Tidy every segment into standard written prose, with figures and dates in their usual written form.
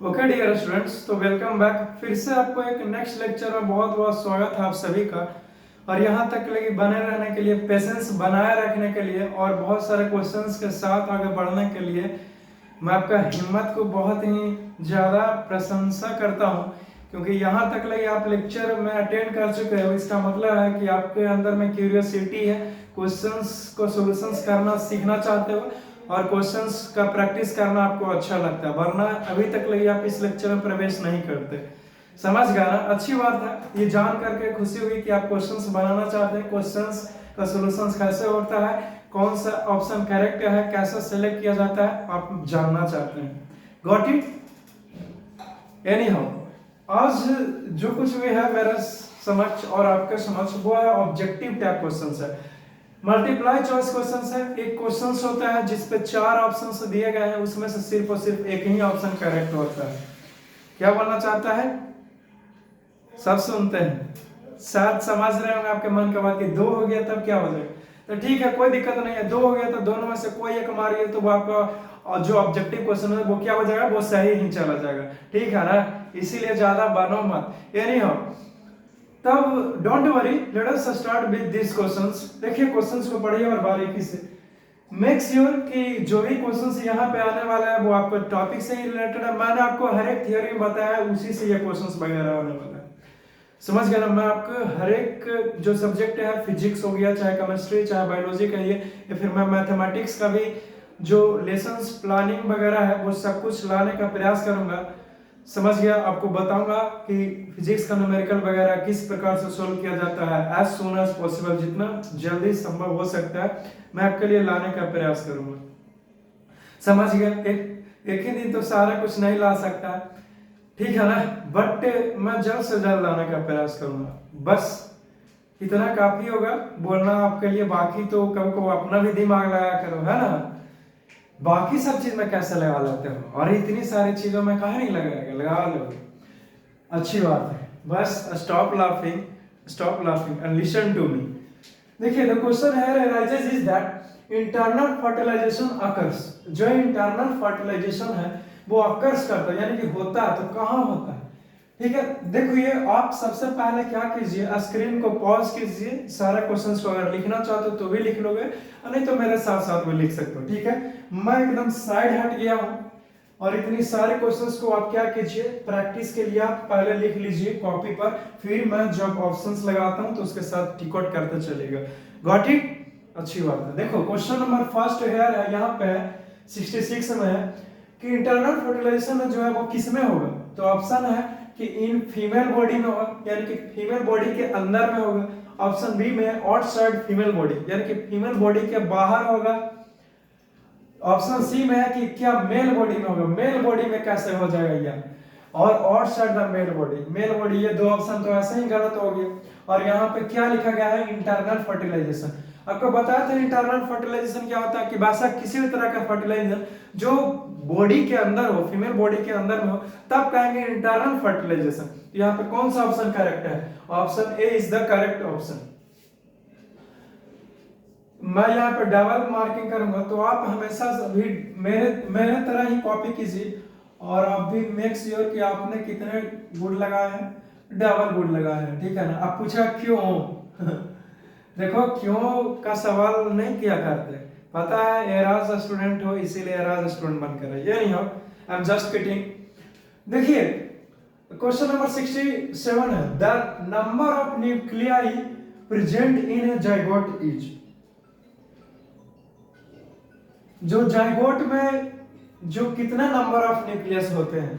Okay dear students, तो welcome back. फिर से आपको एक नेक्स्ट लेक्चर में बहुत बहुत स्वागत है आप सभी का। और यहाँ तक लगे बने रहने के लिए, पेशेंस बनाए रखने के लिए और बहुत सारे क्वेश्चंस के साथ आगे बढ़ने के लिए मैं आपका हिम्मत को बहुत ही ज़्यादा प्रशंसा करता हूँ, क्योंकि यहाँ तक लगे आप लेक्चर में अटेंड कर चुके हो। इसका मतलब है कि आपके अंदर में क्यूरियोसिटी है, क्वेश्चंस को सॉल्यूशंस करना सीखना चाहते हो और क्वेश्चंस का प्रैक्टिस करना आपको अच्छा लगता है, वरना अभी तक लगे आप इस लेक्चर में प्रवेश नहीं करते। समझ गया ना? अच्छी बात है, ये जान करके खुशी हुई कि आप क्वेश्चंस बनाना चाहते हैं। क्वेश्चंस का सॉल्यूशंस कैसे होता है, कौन सा ऑप्शन करेक्ट है, कैसे सेलेक्ट किया जाता है, आप जानना चाहते हैं। Got it? एनी हाउ, आज जो कुछ भी है मेरे समक्ष और आपके समक्ष वो है ऑब्जेक्टिव टाइप क्वेश्चंस है, मल्टीप्लाई चॉइस क्वेश्चंस है। एक क्वेश्चंस होता है जिसपे 4 ऑप्शंस दिए गए हैं, उसमें से सिर्फ और सिर्फ एक ही ऑप्शन करेक्ट होता है। क्या बोलना चाहता है? सब सुनते हैं, शायद समझ रहे होंगे आपके मन का बात कि 2 हो गया तब क्या हो जाएगा। तो ठीक है, कोई दिक्कत नहीं है। 2 हो गया तो दोनों में से कोई एक मारिए तो वो आपका जो ऑब्जेक्टिव क्वेश्चन है वो क्या हो जाएगा, वो सही ही चला जाएगा। ठीक है ना? इसीलिए ज्यादा बनो मत। एनी हाउ, तब don't worry, let us start with this questions. देखिए क्वेश्चंस को पढ़िए और बारीकी से मेक श्योर कि जो भी क्वेश्चंस यहाँ पे आने वाला है वो आपको टॉपिक से ही रिलेटेड है। मैंने आपको हर एक थियोरी बताया है, उसी से ये क्वेश्चंस वगैरह आने वाला है। समझ गए ना? मैं आपको हर एक जो सब्जेक्ट है, फिजिक्स हो गया, चाहे केमिस्ट्री, चाहे बायोलॉजी कहिए, या फिर मैं मैथमेटिक्स का भी जो लेसन्स प्लानिंग वगैरह है वो सब कुछ लाने का प्रयास करूंगा। समझ गया? आपको बताऊंगा कि फिजिक्स का न्यूमेरिकल वगैरह किस प्रकार से सोल्व किया जाता है, एज सून एज पॉसिबल, जितना जल्दी संभव हो सकता है मैं आपके लिए लाने का प्रयास करूंगा। समझ गया? एक ही दिन तो सारा कुछ नहीं ला सकता, ठीक है ना? बट मैं जल्द से जल्द लाने का प्रयास करूंगा। बस इतना काफी होगा बोलना आपके लिए। बाकी तो कभी को अपना भी दिमाग लगाया करो, है ना? बाकी सब चीज में कैसे लगा लेते हो, और इतनी सारी चीजों में कहा नहीं लगाएगा, लगा लो। अच्छी बात है। बस stop laughing and listen to me. देखिए the question here arises is that internal fertilization occurs. जो इंटरनल फर्टिलाइजेशन है वो अकर्स करता है, यानी कि होता है, तो कहाँ होता है? ठीक है, देखो ये आप सबसे पहले क्या कीजिए, स्क्रीन को पॉज कीजिए। सारा क्वेश्चंस को अगर लिखना चाहते हो तो भी लिख लोगे, और नहीं तो मेरे साथ साथ में लिख सकते हो। ठीक है, मैं एकदम साइड हट गया हूं, और इतनी सारे क्वेश्चंस को आप क्या कीजिए, प्रैक्टिस के लिए आप पहले लिख लीजिए कॉपी पर, फिर मैं जब ऑप्शंस लगाता हूं तो उसके साथ टिक आउट करते चलेगा। Got it? अच्छी बात है। देखो क्वेश्चन नंबर फर्स्ट है यहाँ पे 66 में है कि इंटरनल फर्टिलाइजेशन जो है वो किस में होगा। तो ऑप्शन है कि इन फीमेल बॉडी में होगा, यानी कि फीमेल बॉडी के अंदर में होगा। ऑप्शन बी में आउटसाइड फीमेल बॉडी, यानी कि फीमेल बॉडी के बाहर होगा। ऑप्शन सी में है कि क्या मेल बॉडी में होगा। मेल बॉडी में कैसे हो जाएगा यह, और आउटसाइड द मेल बॉडी, ये दो ऑप्शन तो ऐसे ही गलत हो गए। और यहाँ पे क्या लिखा गया है, इंटरनल फर्टिलाइजेशन। आपको बताया था इंटरनल फर्टिलाइजेशन क्या होता है, कि वैसा किसी भी तरह का फर्टिलाइजेशन जो बॉडी के अंदर हो, फीमेल बॉडी के अंदर में हो, तब कहेंगे इंटरनल फर्टिलाइजेशन। यहाँ पे कौन सा ऑप्शन करेक्ट है? Option A is the correct option. मैं यहाँ पे डबल मार्किंग करूंगा, तो आप हमेशा भी मेरे तरह ही कॉपी कीजिए, और आप भी मेक श्योर कि आपने कितने गुड लगाए हैं, डबल गुड लगाए हैं। ठीक है ना? आप पूछा क्यों? देखो क्यों का सवाल नहीं किया करते, पता है एराज स्टूडेंट हो इसीलिए एराज स्टूडेंट बनकर है, ये नहीं हो, आई एम जस्ट किडिंग। देखिए क्वेश्चन नंबर 67 है, the number of nuclei present in A zygote is. जो जाइगोट में जो कितना नंबर ऑफ न्यूक्लियस होते हैं,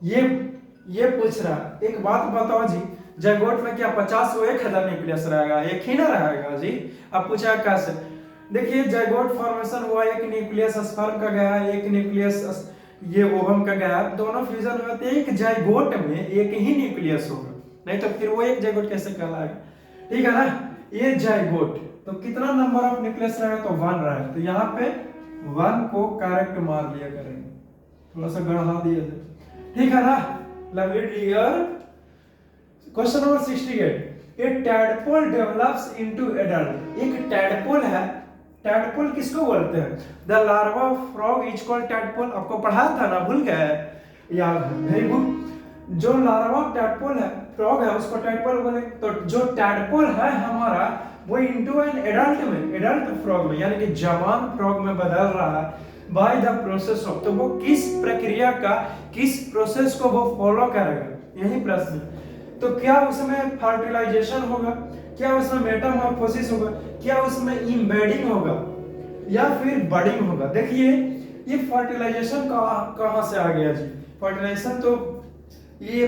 ये पूछ रहा। एक बात बताओ जी, जाइगोट में क्या 50 को 1000 न्यूक्लियस रहेगा? एक ही ना रहेगा जी। अब पूछा कैसे? देखिए जाइगोट फॉर्मेशन हुआ, एक न्यूक्लियस स्पर्म का गया, एक न्यूक्लियस ये ओवम का गया, दोनों फ्यूजन हुए, तो एक जाइगोट में एक ही न्यूक्लियस होगा, नहीं तो फिर वो एक जाइगोट कैसे कहलाएगा? ठीक है ना? ये जाइगोट तो कितना नंबर ऑफ न्यूक्लियस रहेगा? तो 1 रहेगा। तो यहाँ पे 1 को करेक्ट मार लिया करेंगे, थोड़ा सा गढ़ा दिया जाए। ठीक है ना? Lovely dear. Question number 68, a tadpole develops into adult. एक टैडपोल है, टैडपोल किसको बोलते हैं? The larva of frog is called tadpole. आपको पढ़ा था ना, भूल गए? याद है, वेरी गुड। जो लार्वा टैडपोल है, फ्रॉग है, उसको टैडपोल बोले। तो जो टैडपोल है हमारा वो इनटू एन एडल्ट में, एडल्ट फ्रॉग में यानी कि जवान फ्रॉग में बदल रहा है बाय द प्रोसेस ऑफ। तो वो किस प्रक्रिया का, किस प्रोसेस को वो फॉलो करेगा, यही प्रश्न है। तो क्या उसमें फर्टिलाइजेशन होगा, क्या उसमें मेटामॉर्फोसिस होगा, क्या उसमें इम्बेडिंग होगा, या फिर बडिंग होगा। देखिए ये फर्टिलाइजेशन कहां से आ गया जी, फर्टिलाइजेशन तो ये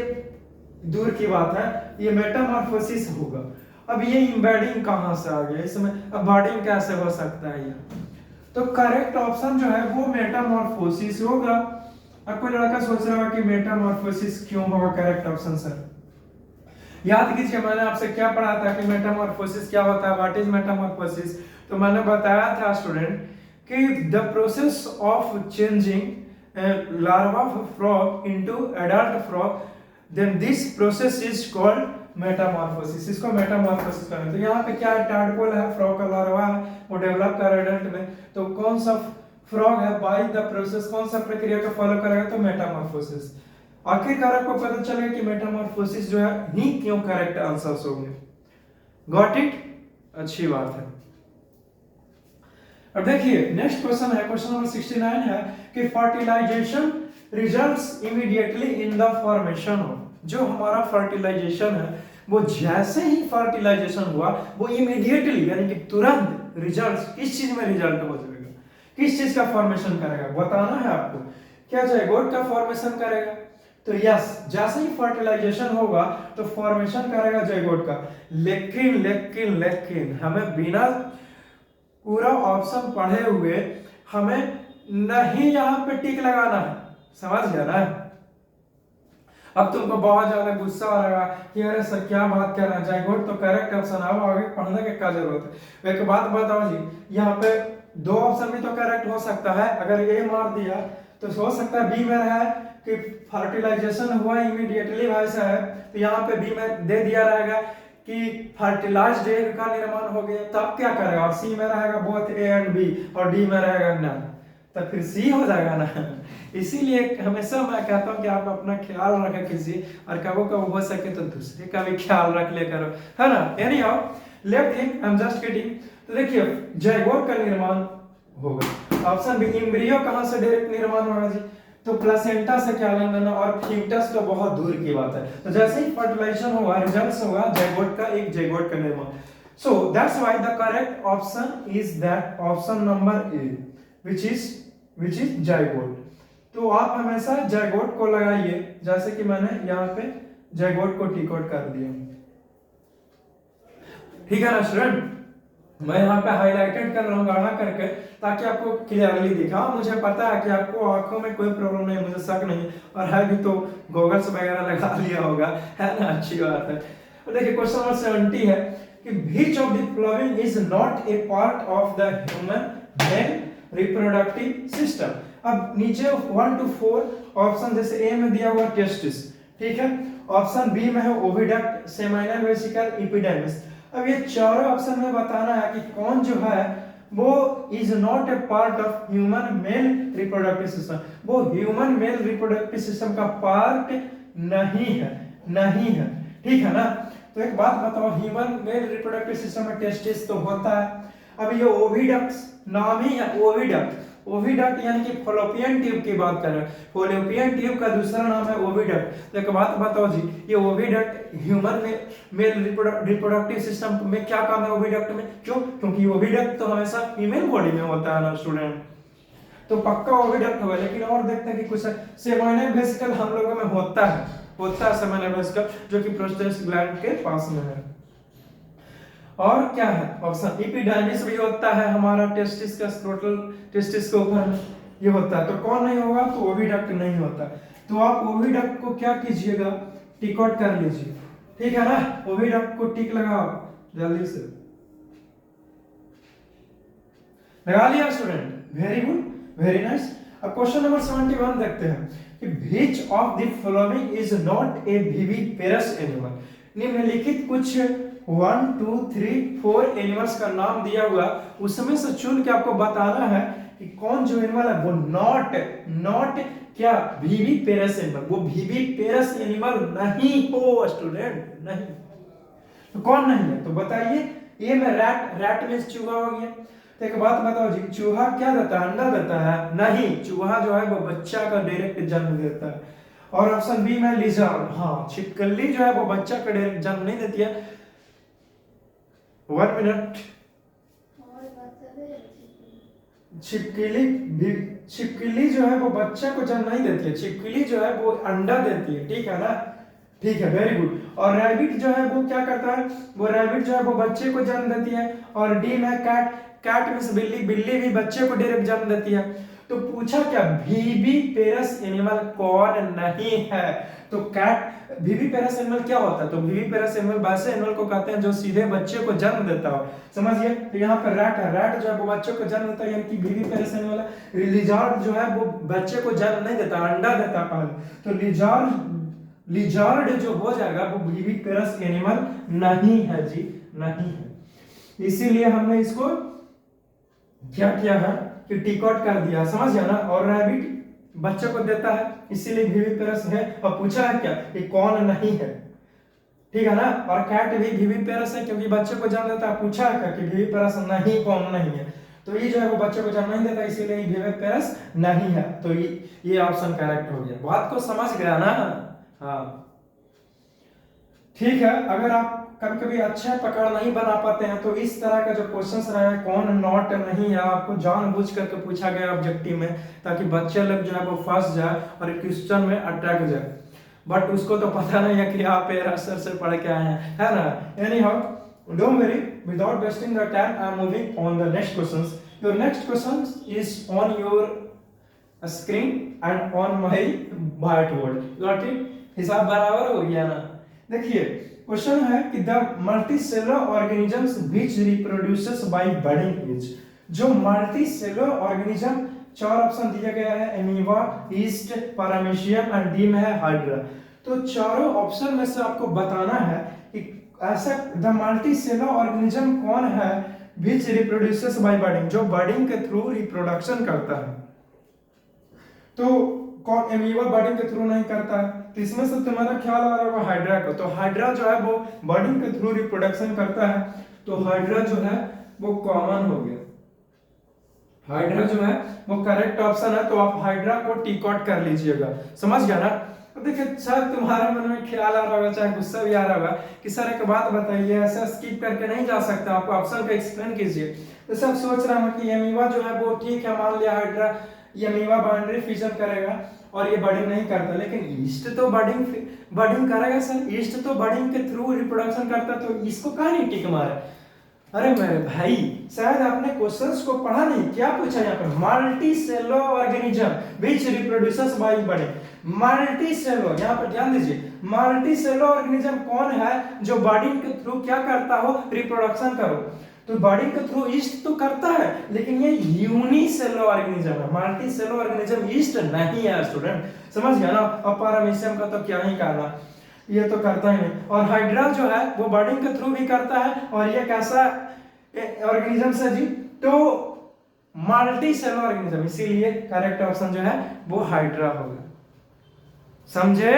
दूर की बात है, ये मेटामॉर्फोसिस होगा। अब ये इम्बेडिंग कहां से आ गया इसमें, अब बडिंग कैसे हो सकता है ये। तो करेक्ट ऑप्शन जो है वो मेटामॉर्फोसिस होगा। अब कोई लड़का सोच रहा है कि मेटामॉर्फोसिस क्यों होगा करेक्ट ऑप्शन सर। याद कीजिए मैंने आपसे क्या पढ़ा था कि मेटामॉर्फोसिस क्या होता है, व्हाट इज मेटामॉर्फोसिस। तो मैंने बताया था स्टूडेंट कि the process of changing larva frog into adult frog, then this process is called metamorphosis. इसको मेटामॉर्फोसिस कहते हैं। तो यहाँ पे क्या है, टैडपोल है, फ्रॉग का लार्वा है, वो डेवलप कर एडल्ट में। तो कौन सा फ्रॉग है बाय द प्रोसेस, कौन सा प्रक्रिया को फॉलो करेगा, तो मेटामॉर्फोसिस। आखिरकार आपको पता चलेगा कि मेटामॉर्फोसिस जो है ही क्यों करेक्ट आंसर्स होंगे। गॉट इट, अच्छी बात है। अब देखिए नेक्स्ट क्वेश्चन है, क्वेश्चन नंबर 69 है कि fertilization results immediately in the formation of. जो हमारा फर्टिलाइजेशन है वो जैसे ही फर्टिलाइजेशन हुआ वो इमीडिएटली यानी कि तुरंत रिजल्ट किस चीज में रिजल्ट हो जाएगा, किस चीज का फॉर्मेशन करेगा, बताना है आपको। क्या जाइगोट का फॉर्मेशन करेगा। तो यस, जैसे ही फर्टिलाइजेशन होगा तो फॉर्मेशन करेगा जाइगोट का। लेकिन लेकिन लेकिन हमें बिना पूरा ऑप्शन पढ़े हुए हमें नहीं यहाँ पे टिक लगाना है, समझ गया ना। अब तुमको बहुत ज्यादा गुस्सा आ रहा है कि अरे सर क्या बात कर रहे हैं, जाइगोट तो करेक्ट ऑप्शन है, आगे पढ़ने की क्या जरूरत है। एक बात बताओ जी, यहाँ पे दो ऑप्शन भी तो करेक्ट हो सकता है। अगर ए मार दिया तो हो सकता है बी में रहा है कि फर्टिलाइजेशन हुआ इमीडिएटली वैसा है, तो यहाँ पे बी में दे दिया रहेगा कि फर्टिलाइज्ड एग का निर्माण हो गया, तब क्या करेगा। और सी में रहेगा बोथ ए एंड बी, और डी में रहेगा नन, तो फिर सी हो जाएगा ना। इसीलिए हमेशा मैं कहता हूँ कि आप अपना ख्याल रखें किसी, और कबो कबो हो सके तो दूसरे का भी ख्याल रख लिया करो, है ना। Any how left thing, I am just kidding. तो देखिए जाइगोट का निर्माण होगा। ऑप्शन बी, एम्ब्रियो कहां से डायरेक्ट निर्माण होगा जी, तो प्लेसेंटा से क्या लेना देना, और फीटस तो बहुत दूर की बात है। तो जैसे ही फर्टिलाइजेशन होगा रिजल्ट्स होगा जाइगोट का, एक जाइगोट का निर्माण। So that's why the correct option is that option number A, which is zygote. तो आप हमेशा जाइगोट को लगाइए, जैसे कि मैंने यहाँ पे जाइगोट को टिक आउट कर दिया, ठीक है ना स्टूडेंट। मैं यहाँ पे हाईलाइटेड कर रहा हूँ गाढ़ा करके, ताकि आपको क्लियरली दिखा। मुझे पता है कि आपको आंखों में कोई प्रॉब्लम नहीं, मुझे शक नहीं, और है भी तो गॉगल्स वगैरह लगा लिया होगा, है ना, अच्छी बात है। तो देखिए क्वेश्चन नंबर 70 है कि which of the following is not a part of the human male reproductive system. अब नीचे 1 to 4 ऑप्शन, जैसे ए में दिया हुआ टेस्टिस, ठीक है, ऑप्शन बी में है ओविडक्ट, सेमिनल वेसिकल, एपिडर्मिस। अब ये चारों ऑप्शन में बताना है कि कौन जो है वो is not a part of human male reproductive system, वो ह्यूमन मेल रिप्रोडक्टिव सिस्टम का पार्ट नहीं है, नहीं है, ठीक है ना। तो एक बात बताओ, ह्यूमन मेल रिप्रोडक्टिव सिस्टम में टेस्टिस तो होता है। अब ये ओविडक्ट नाम ही है, ओविडक्ट, ओविडक्ट यानी कि फॉलोपियन ट्यूब की बात कर रहे हैं। फॉलोपियन ट्यूब का दूसरा नाम है ओविडक्ट। तो एक बात बताओ जी, ये ओविडक्ट ह्यूमन में मेल रिप्रोडक्टिव सिस्टम में क्या काम है ओविडक्ट में, क्यों, क्योंकि ओविडक्ट तो हमेशा फीमेल बॉडी में होता है ना स्टूडेंट, तो पक्का ओविडक्ट होगा। लेकिन और देखते हैं कि कुछ सेमिनल वेसिकल हम लोगों में होता है सेमिनल वेसिकल, जो कि प्रोस्टेट ग्लैंड के पास में है। और क्या है ऑप्शन, एपिडर्मिस भी होता है हमारा टेस्टिस का, स्क्रोटल टेस्टिस के ऊपर ये होता है। तो कौन नहीं होगा, तो ओविडक्ट नहीं होता। तो आप ओविडक्ट को क्या कीजिएगा, टिक आउट कर लीजिए, ठीक है ना। ओविडक्ट को टिक लगाओ जल्दी से, लगा लिया student, very good, very nice. अब क्वेश्चन नंबर 71 देखते हैं कि which of the following is not a viviparous animal. निम्नलिखित कुछ 1 2 3 4 एनिमल्स का नाम दिया हुआ, उसमें से चुन के आपको बताना है कि कौन जो एनिमल है वो नॉट नॉट क्या वीवी पेरस एनिमल, वो वीवी पेरस एनिमल नहीं हो स्टूडेंट, नहीं। तो कौन नहीं है तो बताइए। ये में रैट, रैट में चूहा हो गया। तो एक बात बताओ जी, चूहा क्या देता है, अंडा देता है? नहीं, चूहा जो है वो बच्चा का डायरेक्ट जन्म देता है। और ऑप्शन बी में लिजर्ड, हाँ छिपकली जो है वो बच्चा का डायरेक्ट जन्म नहीं देती है। 1 मिनट। छिपकली जो है वो बच्चा को जन्म नहीं देती है, छिपकली जो है वो अंडा देती है, ठीक है ना? ठीक है, वेरी गुड। और रैबिट जो है वो क्या करता है, वो रैबिट जो है वो बच्चे को जन्म देती है। और डी में कैट, कैट मींस बिल्ली, बिल्ली भी बच्चे को डायरेक्ट जन्म देती है। तो पूछा क्या वीवी पेरस एनिमल कौन नहीं है? तो कैट, वीवी पेरस एनिमल क्या होता है? तो वीवी पेरस एनिमल वैसे एनिमल को कहते हैं जो सीधे बच्चे को जन्म देता हो, समझिए। तो यहाँ पर रैट है, रैट जो है वो बच्चे को जन्म देता है, यानी कि वीवी पेरस एनिमल है। लिजर्ड जो है वो बच्चे को जन्म नहीं देता, अंडा देता पहले। तो लिजर्ड जो हो जाएगा वो वीवी पेरस एनिमल नहीं है जी, नहीं है। इसीलिए हमने इसको क्या किया है कि टिक आउट कर दिया, समझ गया ना? और रैबिट बच्चे को देता है, इसीलिए विविपेरस है। और पूछा है क्या कि कौन नहीं है, ठीक है ना? और कैट भी विविपेरस है क्योंकि बच्चे को जन्म देता है। पूछा है क्या कि विविपेरस नहीं, कौन नहीं है? तो ये जो है वो बच्चे को जन्म नहीं देता, इसीलिए विविपेरस नहीं है। तो ये ऑप्शन करेक्ट हो गया। बात को समझ गया ना? हाँ ठीक है। अगर आप कभी कभी अच्छा पकड़ नहीं बना पाते हैं तो इस तरह का जो क्वेश्चंस रहे कौन नॉट नहीं है, आपको जानबूझ करके पूछा गया ऑब्जेक्टिव में, ताकि बच्चे लोग जो है वो फंस जाए और क्वेश्चन में अटक जाए। बट उसको तो पता नहीं है कि आप सर से पढ़ के आए हैं, है ना? Anyhow, don't worry, without wasting the time I am moving on the next questions. Your next question is on your screen and on my whiteboard. Got it? हिसाब बराबर हो गया ना? देखिए क्वेश्चन है कि the multicellular organisms which reproduces by budding is. जो multicellular organism, चार ऑप्शन दिया गया है, amoeba, yeast, paramecium and D में है हाइड्रा। तो चारों ऑप्शन में से आपको बताना है कि ऐसा द मल्टीसेलुलर ऑर्गेनिज्म कौन है व्हिच रिप्रोड्यूसेस बाय बडिंग, जो बडिंग के थ्रू रिप्रोडक्शन करता है। तो कौन एमीबा बडिंग के थ्रू नहीं करता है? तो इसमें से तुम्हारा ख्याल आ रहा होगा हाइड्रा को। तो हाइड्रा जो है वो बडिंग के थ्रू रिप्रोडक्शन करता है, तो हाइड्रा जो है वो कॉमन हो गया। हाइड्रा जो है वो करेक्ट ऑप्शन है, तो आप हाइड्रा को टिक आउट कर लीजिएगा, समझ गया ना? तो देखिए शायद तुम्हारे मन में ख्याल आ रहा होगा, चाहे गुस्सा भी आ रहा होगा कि सर एक बात बताइए, ऐसा स्किप करके नहीं जा सकता, आपको ऑप्शन को एक्सप्लेन कीजिए। तो सब सोच रहा हूँ कि एमीबा जो है वो ठीक है, मान लिया हाइड्रा ये अमीबा बाउंड्री फिजन करेगा और ये बडिंग नहीं करता, लेकिन ईस्ट तो बडिंग करेगा सर, ईस्ट तो बडिंग के थ्रू रिप्रोडक्शन करता, तो इसको कहाँ नहीं टिक मारे? अरे मेरे भाई शायद आपने क्वेश्चंस को पढ़ा नहीं। क्या पूछा यहाँ पर? Multicellular organism which reproduces by budding. Multicellular, यहाँ पर ध्यान दीजिए, मल्टी सेलुलर ऑर्गेनिज्म कौन है जो बडिंग के थ्रू क्या करता हो, रिप्रोडक्शन करो। तो बडिंग के थ्रू ईस्ट तो करता है, लेकिन ये यूनिसेलुलर ऑर्गेनिज्म है, मल्टी सेलुलर ऑर्गेनिज्म ईस्ट नहीं है स्टूडेंट, समझ गया ना? और पैरामीशियम का तो क्या ही करना, ये तो करता ही नहीं। और हाइड्रा जो है वो बडिंग के थ्रू भी करता है, और ये कैसा ऑर्गेनिज्म है जी? तो मल्टी सेलुलर ऑर्गेनिज्म, इसीलिए करेक्ट ऑप्शन जो है वो हाइड्रा होगा, समझे?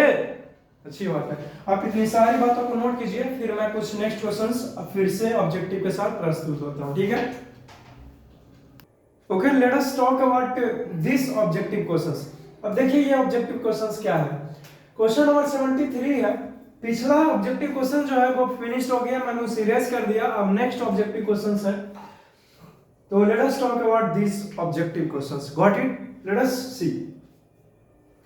अच्छी बात है। आप इतनी सारी बातों को नोट कीजिए, फिर मैं कुछ नेक्स्ट क्वेश्चंस फिर से ऑब्जेक्टिव के साथ प्रस्तुत होता हूं, ठीक है? Okay, late us talk about this objective questions. अब देखिए ये ऑब्जेक्टिव क्वेश्चंस क्या है। क्वेश्चन नंबर 73 है। पिछला ऑब्जेक्टिव क्वेश्चन जो है वो फिनिश हो गया, मैंने उसे इरेज कर दिया। अब नेक्स्ट ऑब्जेक्टिव क्वेश्चंस है, तो let us talk about this objective questions. Got it? Let us see.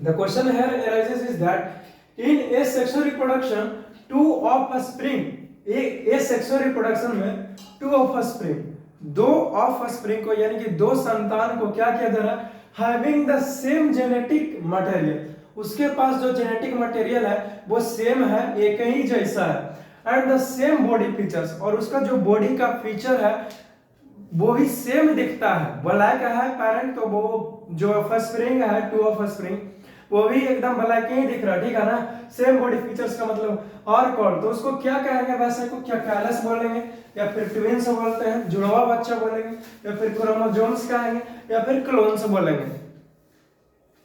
The question here arises is that in asexual reproduction two offspring, asexual reproduction में two offspring, दो offspring को यानी कि दो संतान को क्या किया जा रहा है, having the same genetic material, उसके पास जो जेनेटिक मटेरियल है वो सेम है, एक ही जैसा है, and the same body features, और उसका जो बॉडी का फीचर है वो भी सेम दिखता है, ब्लैक है पेरेंट, तो वो जो ऑफस्प्रिंग है टू ऑफस्प्रिंग वो भी एकदम ब्लैक ही दिख रहा है, ठीक है ना। सेम बॉडी फीचर्स का मतलब और कॉल, तो उसको क्या कहेंगे वैसे को, क्या कैलस बोलेंगे या फिर ट्विन्स बोलते हैं, जुड़वा बच्चा बोलेंगे या फिर क्रोमोसोम्स कहेंगे या फिर क्लोन्स बोलेंगे।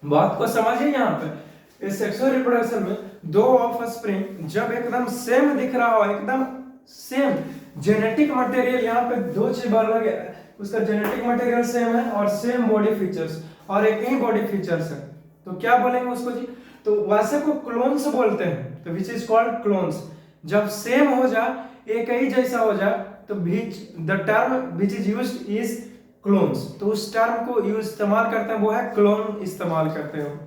बात को समझिए यहाँ पे, इस सेक्सुअल रिप्रोडक्शन में दो ऑफस्प्रिंग जब एकदम सेम दिख रहा हो, एकदम सेम जेनेटिक मटेरियल, यहाँ पे दो चीज अलग है, उसका जेनेटिक मटेरियल सेम है और सेम बॉडी फीचर्स और एक ही बॉडी फीचर्स है, तो क्या बोलेंगे उसको जी, तो वैसे को क्लोन्स बोलते हैं, तो विच इज कॉल्ड क्लोन्स। जब सेम हो जाए, एक ही जैसा हो जाए, तो the term which is used is clones, तो उस टर्म को यूज इस्तेमाल करते हैं वो है क्लोन इस्तेमाल करते हैं।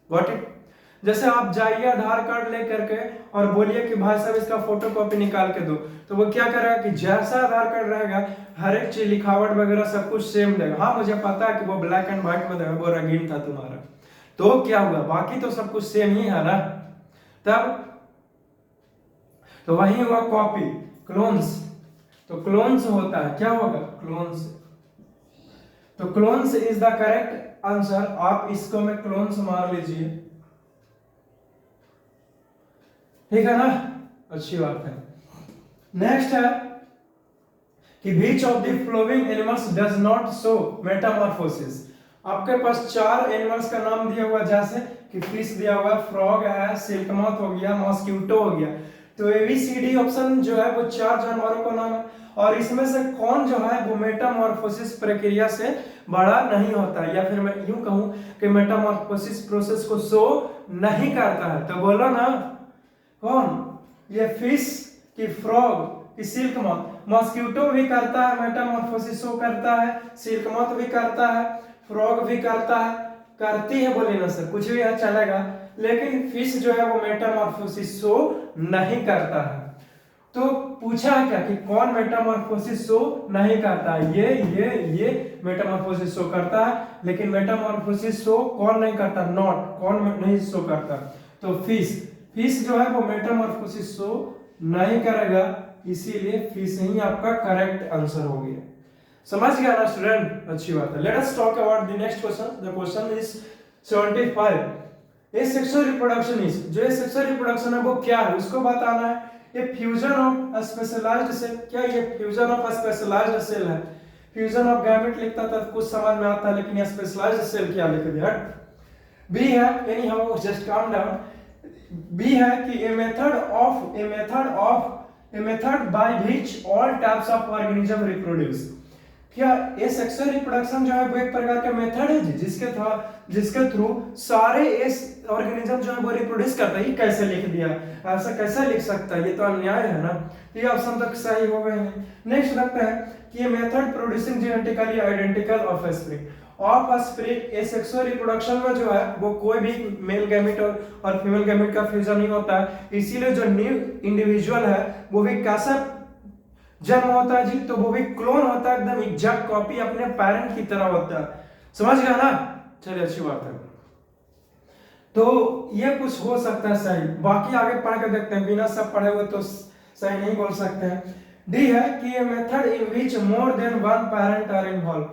Got it. जैसे आप जाइए आधार कार्ड लेकर के और बोलिए कि भाई साहब इसका फोटोकॉपी निकाल के दो, तो वो क्या करेगा कि जैसा आधार कार्ड रहेगा हर एक चीज लिखावट वगैरह सब कुछ सेम देगा। हाँ मुझे पता है कि वो ब्लैक एंड व्हाइट में देगा, वो रंगीन था तुम्हारा, तो क्या हुआ, बाकी तो सब कुछ सेम ही है ना। तब तो वही हुआ कॉपी, क्लोन्स। तो क्लोन्स होता है, क्या होगा क्लोन्स, तो clones is the correct answer. आप इसको में क्लोन्स मार लीजिए, ठीक है ना, अच्छी बात है। नेक्स्ट है कि which of the following animals does not show metamorphosis। आपके पास चार एनिमल्स का नाम दिया हुआ, जैसे कि फिश दिया हुआ, फ्रॉग है, सिल्कमॉथ हो गया, मॉस्किटो हो गया, तो एबीसीडी ऑप्शन जो है वो चार जानवरों का नाम है, और इसमें से कौन जो है वो मेटामॉर्फोसिस प्रक्रिया से बड़ा नहीं होता, या फिर मैं यूं कहूं कि मेटामॉर्फोसिस प्रोसेस को शो नहीं करता है, तो बोलो ना कौन, ये फिश की फ्रॉग की सिल्कमॉथ। मॉस्किटो भी करता है मेटामॉर्फोसिस शो करता है, सिल्कमॉथ भी करता है, फ्रॉग भी करता है, करती है बोले ना सर, कुछ भी है चलेगा, लेकिन फिश जो है वो मेटामॉर्फोसिस शो नहीं करता है। तो पूछा क्या कि कौन मेटामॉर्फोसिस शो नहीं करता है, ये मेटामॉर्फोसिस शो करता है, लेकिन मेटामॉर्फोसिस शो कौन नहीं करता, नॉट, कौन नहीं शो करता, तो फिश जो है वो मेटामॉर्फोसिस शो नहीं करेगा, इसीलिए फिश ही आपका करेक्ट आंसर हो गया। समझ गया ना स्टूडेंट, अच्छी बात है। Late us talk about the next question. The question is 75। ये सेक्सुअल रिप्रोडक्शन इज, जो ये सेक्सुअल रिप्रोडक्शन है वो क्या है, उसको बताना है। ये फ्यूजन ऑफ स्पेशलाइज्ड सेल, क्या ये फ्यूजन ऑफ स्पेशलाइज्ड सेल है। फ्यूजन ऑफ गैमेट लिखता था कुछ समझ में आता, लेकिन ये स्पेशलाइज्ड सेल क्या लिख दिया। बी है, anyhow just calm down. B है कि a method by which all types of organism reproduce। क्या ये सेक्सुअल रिप्रोडक्शन जो है वो एक प्रकार का मेथड है जिसके थ्रू सारे इस ऑर्गेनिज्म जो है वो रिप्रोड्यूस करता है। ये कैसे लिख दिया, ऐसा कैसे लिख सकता है, ये तो अन्याय है ना। ये ऑप्शन तक सही हो गए हैं। नेक्स्ट लगता है कि ये method producing genetically identical offspring. Offspring ये सेक्सुअल रिप्रोडक्शन में जो है वो कोई भी मेल गैमेट और फीमेल गैमेट का फ्यूजन नहीं होता है, इसीलिए जो न्यू इंडिविजुअल है वो भी कैसा जन्म होता है जी, तो वो भी क्लोन होता है, एकदम एग्जैक्ट कॉपी अपने पेरेंट की तरह होता है। समझ गया ना, चलिए अच्छी बात है। तो ये कुछ हो सकता है सही, बाकी आगे पढ़ के देखते हैं, बिना सब पढ़े हुए तो सही नहीं बोल सकते हैं। डी है कि ये method in which more than one parent are involve.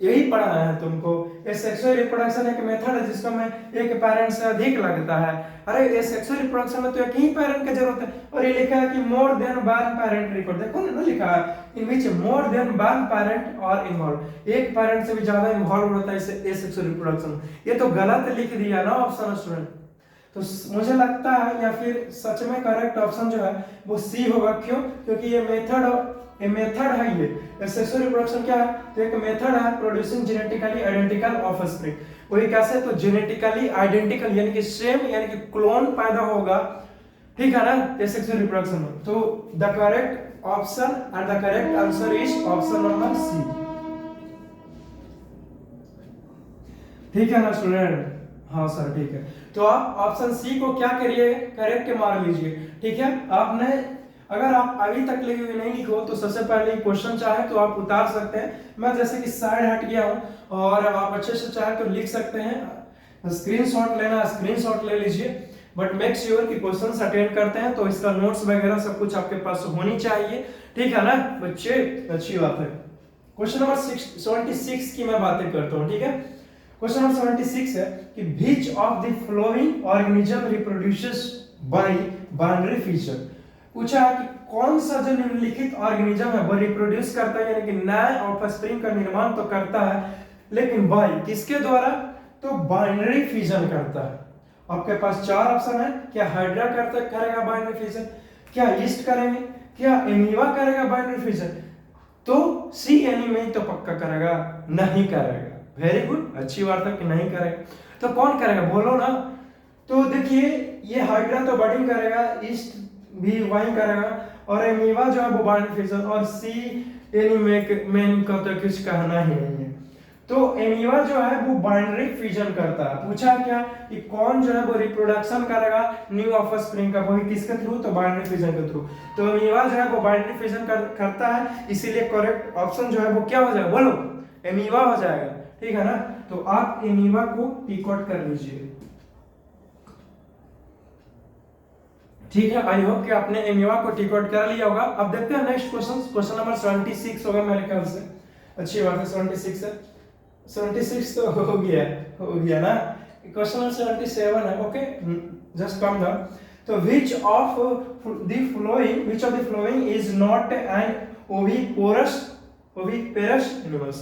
यही पढ़ना है तुमको। ये सेक्सुअल रिप्रोडक्शन एक मेथड है जिसको में एक पेरेंट से अधिक लगता है। अरे ये सेक्सुअल रिप्रोडक्शन में तो एक ही पेरेंट की जरूरत है, और ये लिखा है कि मोर देन वन पेरेंट रिकॉर्ड, देखो ना लिखा है इन which more than one parent और इन्वॉल्व, एक पेरेंट से भी ज्यादा इन्वॉल्व होता है ये सेक्सुअल रिप्रोडक्शन। ये तो गलत लिख दिया ना ऑप्शन स्टूडेंट। तो मुझे लगता है या फिर सच में करेक्ट ऑप्शन जो है वो सी होगा। क्यों? क्योंकि ये मेथड है, ये सेक्सुअल रिप्रोडक्शन क्या है, तो एक मेथड है प्रोड्यूसिंग जेनेटिकली आइडेंटिकल ऑफस्प्रिंग। वही कैसे, तो जेनेटिकली आइडेंटिकल यानी कि सेम यानी कि क्लोन पैदा होगा, ठीक है ना, ये सेक्सुअल रिप्रोडक्शन में। तो the correct option and the correct answer is option number C. ठीक है ना स्टूडेंट? हाँ सर ठीक है। तो आप ऑप्शन सी को क्या करिए, करेक्ट मार लीजिए। ठीक है, आपने अगर आप अभी तक लिखे नहीं लिखो तो सबसे पहले क्वेश्चन चाहे तो आप उतार सकते हैं। मैं जैसे कि साइड हट गया हूं और आप अच्छे से चाहे तो लिख सकते हैं। स्क्रीनशॉट लेना, स्क्रीनशॉट ले लीजिए, बट मेक श्योर कि क्वेश्चन अटेंड करते हैं तो इसका नोट्स वगैरह सब कुछ आपके पास होनी चाहिए। ठीक है ना बच्चे, अच्छी बात है। क्वेश्चन नंबर 76 की मैं बातें करता हूँ। ठीक है, क्वेश्चन नंबर 76 है कि which of the following organism reproduces bye binary fission. पूछा है कि कौन सा जो निम्नलिखित ऑर्गेनिज्म है वो रिप्रोड्यूस करता है, यानी कि नए ऑफस्प्रिंग का निर्माण तो करता है, लेकिन बाय किसके द्वारा, तो बाइनरी फिजन करता है। आपके पास चार ऑप्शन है, क्या हाइड्रा करेगा बाइनरी फिजन, क्या ईस्ट करेंगे, क्या एमीवा करेगा बाइनरी फिजन, तो सी एनी में तो पक्का करेगा, नहीं करेगा। वेरी गुड, अच्छी बात है कि नहीं करेगा। तो कौन करेगा बोलो ना। तो देखिए ये हाइड्रा तो बडिंग करेगा, ईस्ट भी वही करेगा, और एमीवा जो है वो बाइनरी फिजन, और सी एनी में का तो कुछ कहना ही नहीं है। तो एमीवा जो है वो बाइनरी फिजन करता है। पूछा क्या कि कौन जो है वो रिप्रोडक्शन करेगा न्यू ऑफस्प्रिंग का, वही किसके थ्रू, तो बाइनरी फिजन के थ्रू। तो एमीवा जो है वो बाइनरी फिजन करता है, इसीलिए करेक्ट ऑप्शन जो है वो क्या हो जाएगा बोलो, एमीवा हो जाएगा। ठीक है ना, तो आप एमीवा को टिक आउट कर लीजिए। ठीक है, आई होप कि आपने एमीवा को टिक आउट कर लिया होगा। अब देखते हैं नेक्स्ट क्वेश्चन, क्वेश्चन नंबर 76 होगा मेरे ख्याल से। अच्छी बात है, 76 है, 76 तो हो गया ना। क्वेश्चन नंबर 77 है, ओके जस्ट कम डाउन। तो which of the following is not an oviparous animals।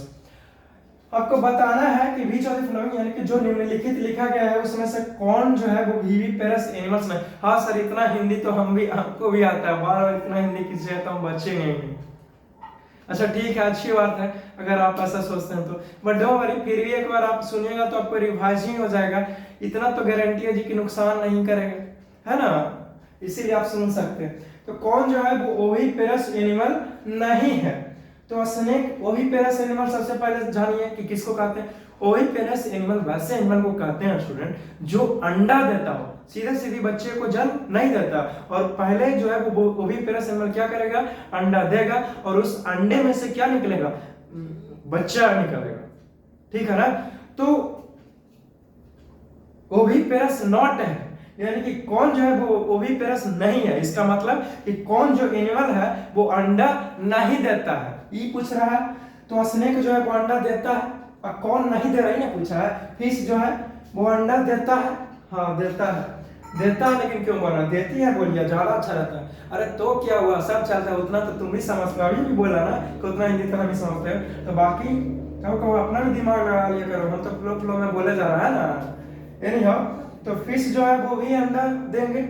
आपको बताना है कि which of the following यानी कि जो निम्नलिखित लिखा गया है उसमें से कौन जो है वो oviparous animals में। हाँ सर, इतना हिंदी तो हमको भी आता है, बार बार इतना हिंदी किसी तो हम बच्चे नहीं। अच्छा ठीक है, अच्छी बात है अगर आप ऐसा सोचते हैं तो, बट डोंट वरी, फिर भी एक बार आप सुनिएगा तो आपको रिवाइज ही हो जाएगा। इतना तो गारंटी है जी कि नुकसान नहीं करेगा, है ना, इसीलिए आप सुन सकते हैं। तो कौन जो है वो ओविपेरस एनिमल नहीं है। तो स्नेक ओविपेरस एनिमल सबसे पहले जानिए कि किसको कहते हैं। ओविपेरस एनिमल वैसे एनिमल को कहते हैं स्टूडेंट जो अंडा देता हो, सीधे सीधे बच्चे को जन्म नहीं देता, और पहले जो है वो ओविपेरस एनिमल क्या करेगा, अंडा देगा, और उस अंडे में से क्या निकलेगा, बच्चा निकलेगा। ठीक है ना, तो ओविपेरस नॉट है, यानी कि कौन जो है वो ओविपेरस नहीं है, इसका मतलब कि कौन जो एनिमल है वो अंडा नहीं देता है, ये पूछ रहा है। तो स्नेक जो है वो अंडा देता है, और कौन नहीं दे रही ना पूछा है। फिश जो है वो अंडा देता है, हाँ देता है लेकिन क्यों बोला देती है बोलिए, ज्यादा अच्छा रहता है। अरे तो क्या हुआ, सब चलता है, उतना तो तुम भी समझते हो, अभी भी बोला ना कि उतना हिंदी तरह भी समझते हो, तो बाकी कहो अपना भी दिमाग लगा लिया करो, हम तो फ्लो में बोले जा रहा है ना। एनीहाउ, तो फिश जो है वो भी अंडा देंगे,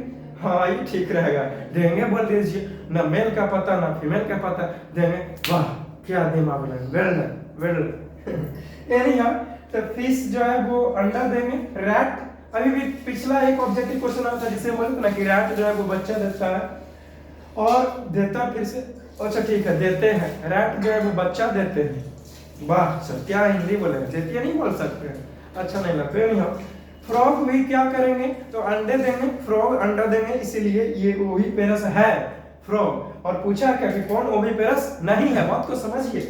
हाँ ये ठीक रहेगा, देंगे बोल दीजिए, ना मेल का पता ना फीमेल का पता, देंगे। वाह क्या दिमाग लगा, वेल एनीहाउ, तो फिश जो है वो अंडा देंगे। रैट, अभी भी पिछला एक ऑब्जेक्टिव क्वेश्चन आता है जिसे बोलते ना कि रैट जो है वो बच्चा देता है और देता फिर से, अच्छा ठीक है देते हैं, रैट जो है वो बच्चा देते हैं। वाह सर क्या हिंदी बोलेगा, देती है नहीं बोल सकते, अच्छा नहीं लगता। नहीं हो फ्रॉग भी क्या करेंगे, तो अंडे देंगे, फ्रॉग अंडा देंगे, इसीलिए ये ओविपेरस है फ्रॉग। और पूछा क्या कि कौन ओविपेरस नहीं है, बात को समझिए।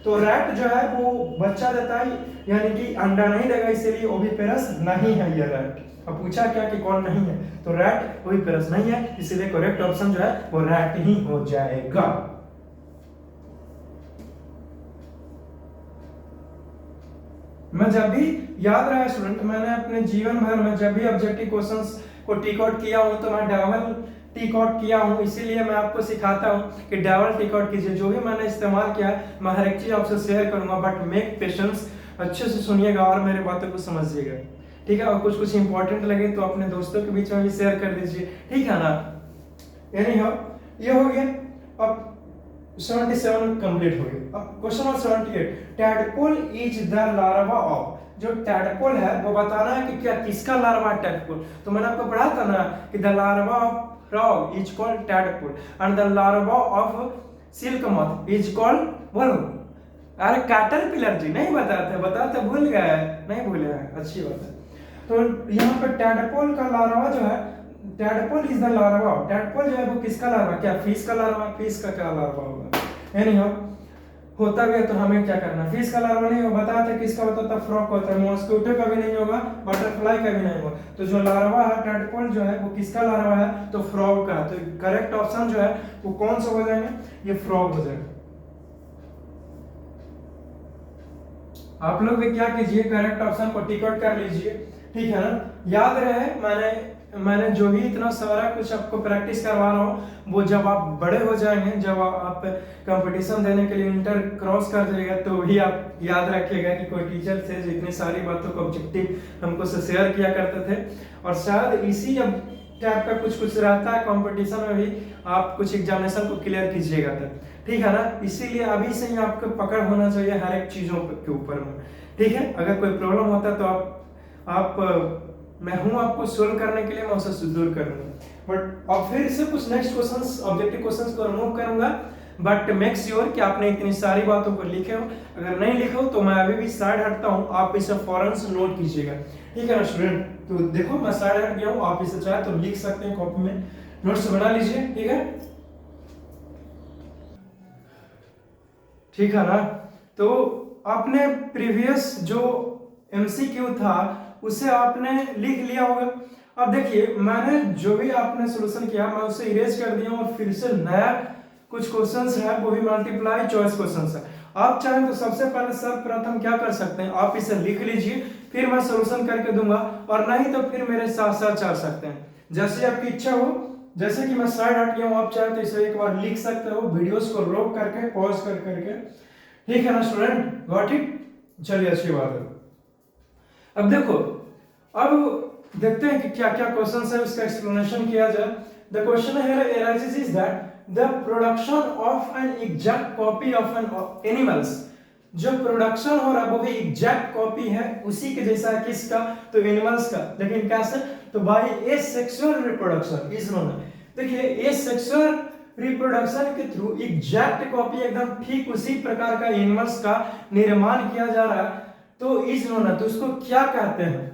तो रैट जो है वो बच्चा देता है, यानी कि अंडा नहीं देगा, इसीलिए ओविपेरस नहीं है ये रैट। अब पूछा क्या कि कौन नहीं है, तो रैट ओविपेरस नहीं है, इसीलिए करेक्ट ऑप्शन जो है वो रैट ही हो जाएगा। मैं जब भी याद रहा स्टूडेंट, मैंने अपने जीवन भर में जब भी ऑब्जेक्टिव क्वेश्चंस को टिक आउट किया हूं तो मैं डबल टिक आउट किया हूं, इसीलिए मैं आपको सिखाता हूं कि डबल टिक आउट कीजिए। जो भी मैंने इस्तेमाल किया मैं हर एक चीज आपसे शेयर करूंगा, बट मेक पेशेंस, अच्छे से सुनिएगा और मेरे बातों को समझिएगा, ठीक है। और कुछ इंपॉर्टेंट लगे तो अपने दोस्तों के बीच में भी शेयर कर दीजिए, ठीक है ना। यानी ये हो गया, अब 77 कंप्लीट हो गया। अब question number 78, tadpole is the larva of, जो टैडपोल है वो बताना है कि क्या किसका लार्वा है टैडपोल। तो मैंने आपको पढ़ा था ना कि the larva of frog is called tadpole and the larva of silk moth is called, बोलो अरे कैटरपिलर जी, नहीं बताते भूल गए, नहीं भूले हैं, अच्छी बात है। तो यहाँ पे टैडपोल का लार्वा जो है, tadpole is the larva, tadpole जो है वो किसका लार्वा, क्या फिश का लार्वा, फिश का क्या लार्वा होगा। एनीहाउ होता भी है तो हमें क्या करना, फिश का लार्वा नहीं होगा, बताते किसका होता था, फ्रॉग होता है, मॉस्किटो का भी नहीं होगा, बटरफ्लाई का भी नहीं होगा। तो जो लार्वा है टैडपोल जो है वो किसका लार्वा है, तो फ्रॉग का। तो करेक्ट ऑप्शन जो है वो कौन सा हो जाएंगे, ये फ्रॉग हो जाएगा। आप लोग भी क्या कीजिए, करेक्ट ऑप्शन को टिक आउट कर लीजिए, ठीक है ना। याद रहे मैंने जो भी इतना सारा कुछ आपको प्रैक्टिस करवा रहा हूँ, वो जब आप बड़े हो जाएंगे, जब आप कंपटीशन देने के लिए इंटर क्रॉस कर जाएगा, तो भी आप याद रखिएगा कि कोई टीचर थे जो इतनी सारी बातों को ऑब्जेक्टिव हमको से शेयर किया करते थे। और शायद इसी अब टाइप का कुछ कुछ रहता है कंपटीशन में भी, आप कुछ एग्जामिनेशन को क्लियर कीजिएगा तो, ठीक है ना। इसीलिए अभी से ही आपको पकड़ होना चाहिए हर एक चीजों के ऊपर में, ठीक है। अगर कोई प्रॉब्लम होता है तो आप मैं हूं आपको सोल्व करने के लिए, मैं उसे दूर करूंगा। बट अब फिर से कुछ नेक्स्ट क्वेश्चंस, ऑब्जेक्टिव क्वेश्चंस को रिमूव करूंगा, बट मेक श्योर कि आपने इतनी सारी बातों को लिखे हो। अगर नहीं लिखे हो तो मैं अभी भी स्लाइड हटता हूं, आप इसे फौरन से नोट कीजिएगा, ठीक है ना स्टूडेंट। तो देखो मैं स्लाइड हट गया हूं, आप इसे चाहे तो लिख सकते हैं, कॉपी में नोट्स बना लीजिए, ठीक है, ठीक है ना। तो आपने प्रीवियस जो एमसीक्यू था उसे आपने लिख लिया होगा। अब देखिए मैंने जो भी आपने सॉल्यूशन किया मैं उसे इरेज कर दिया और फिर से नया कुछ क्वेश्चंस है, वो भी मल्टीप्लाई चॉइस क्वेश्चंस है। आप चाहें तो सबसे पहले सर्वप्रथम क्या कर सकते हैं, आप इसे लिख लीजिए, फिर मैं सॉल्यूशन करके दूंगा, और नहीं तो फिर मेरे साथ साथ चल सकते हैं, जैसे आपकी इच्छा हो। जैसे कि मैं स्लाइड हट गया हूं, आप चाहे तो इसे एक बार लिख सकते हो, वीडियोस को रोक करके, पॉज कर करके, ठीक है ना स्टूडेंट, गॉट इट। चलिए अच्छी बात है। अब देखो, अब देखते हैं कि क्या क्या क्वेश्चन है, उसका एक्सप्लेनेशन किया जाए। The question here arises is that the production of an exact copy of an animals, जो प्रोडक्शन हो रहा है वो भी एग्जैक्ट कॉपी है उसी के जैसा है, किसका, तो एनिमल्स का। लेकिन कैसे, तो by asexual reproduction is known. देखिए एसेक्सुअल रिप्रोडक्शन के थ्रू एग्जैक्ट कॉपी एकदम ठीक उसी प्रकार का एनिमल्स का निर्माण किया जा रहा है, तो इज नोन है। तो उसको क्या कहते हैं,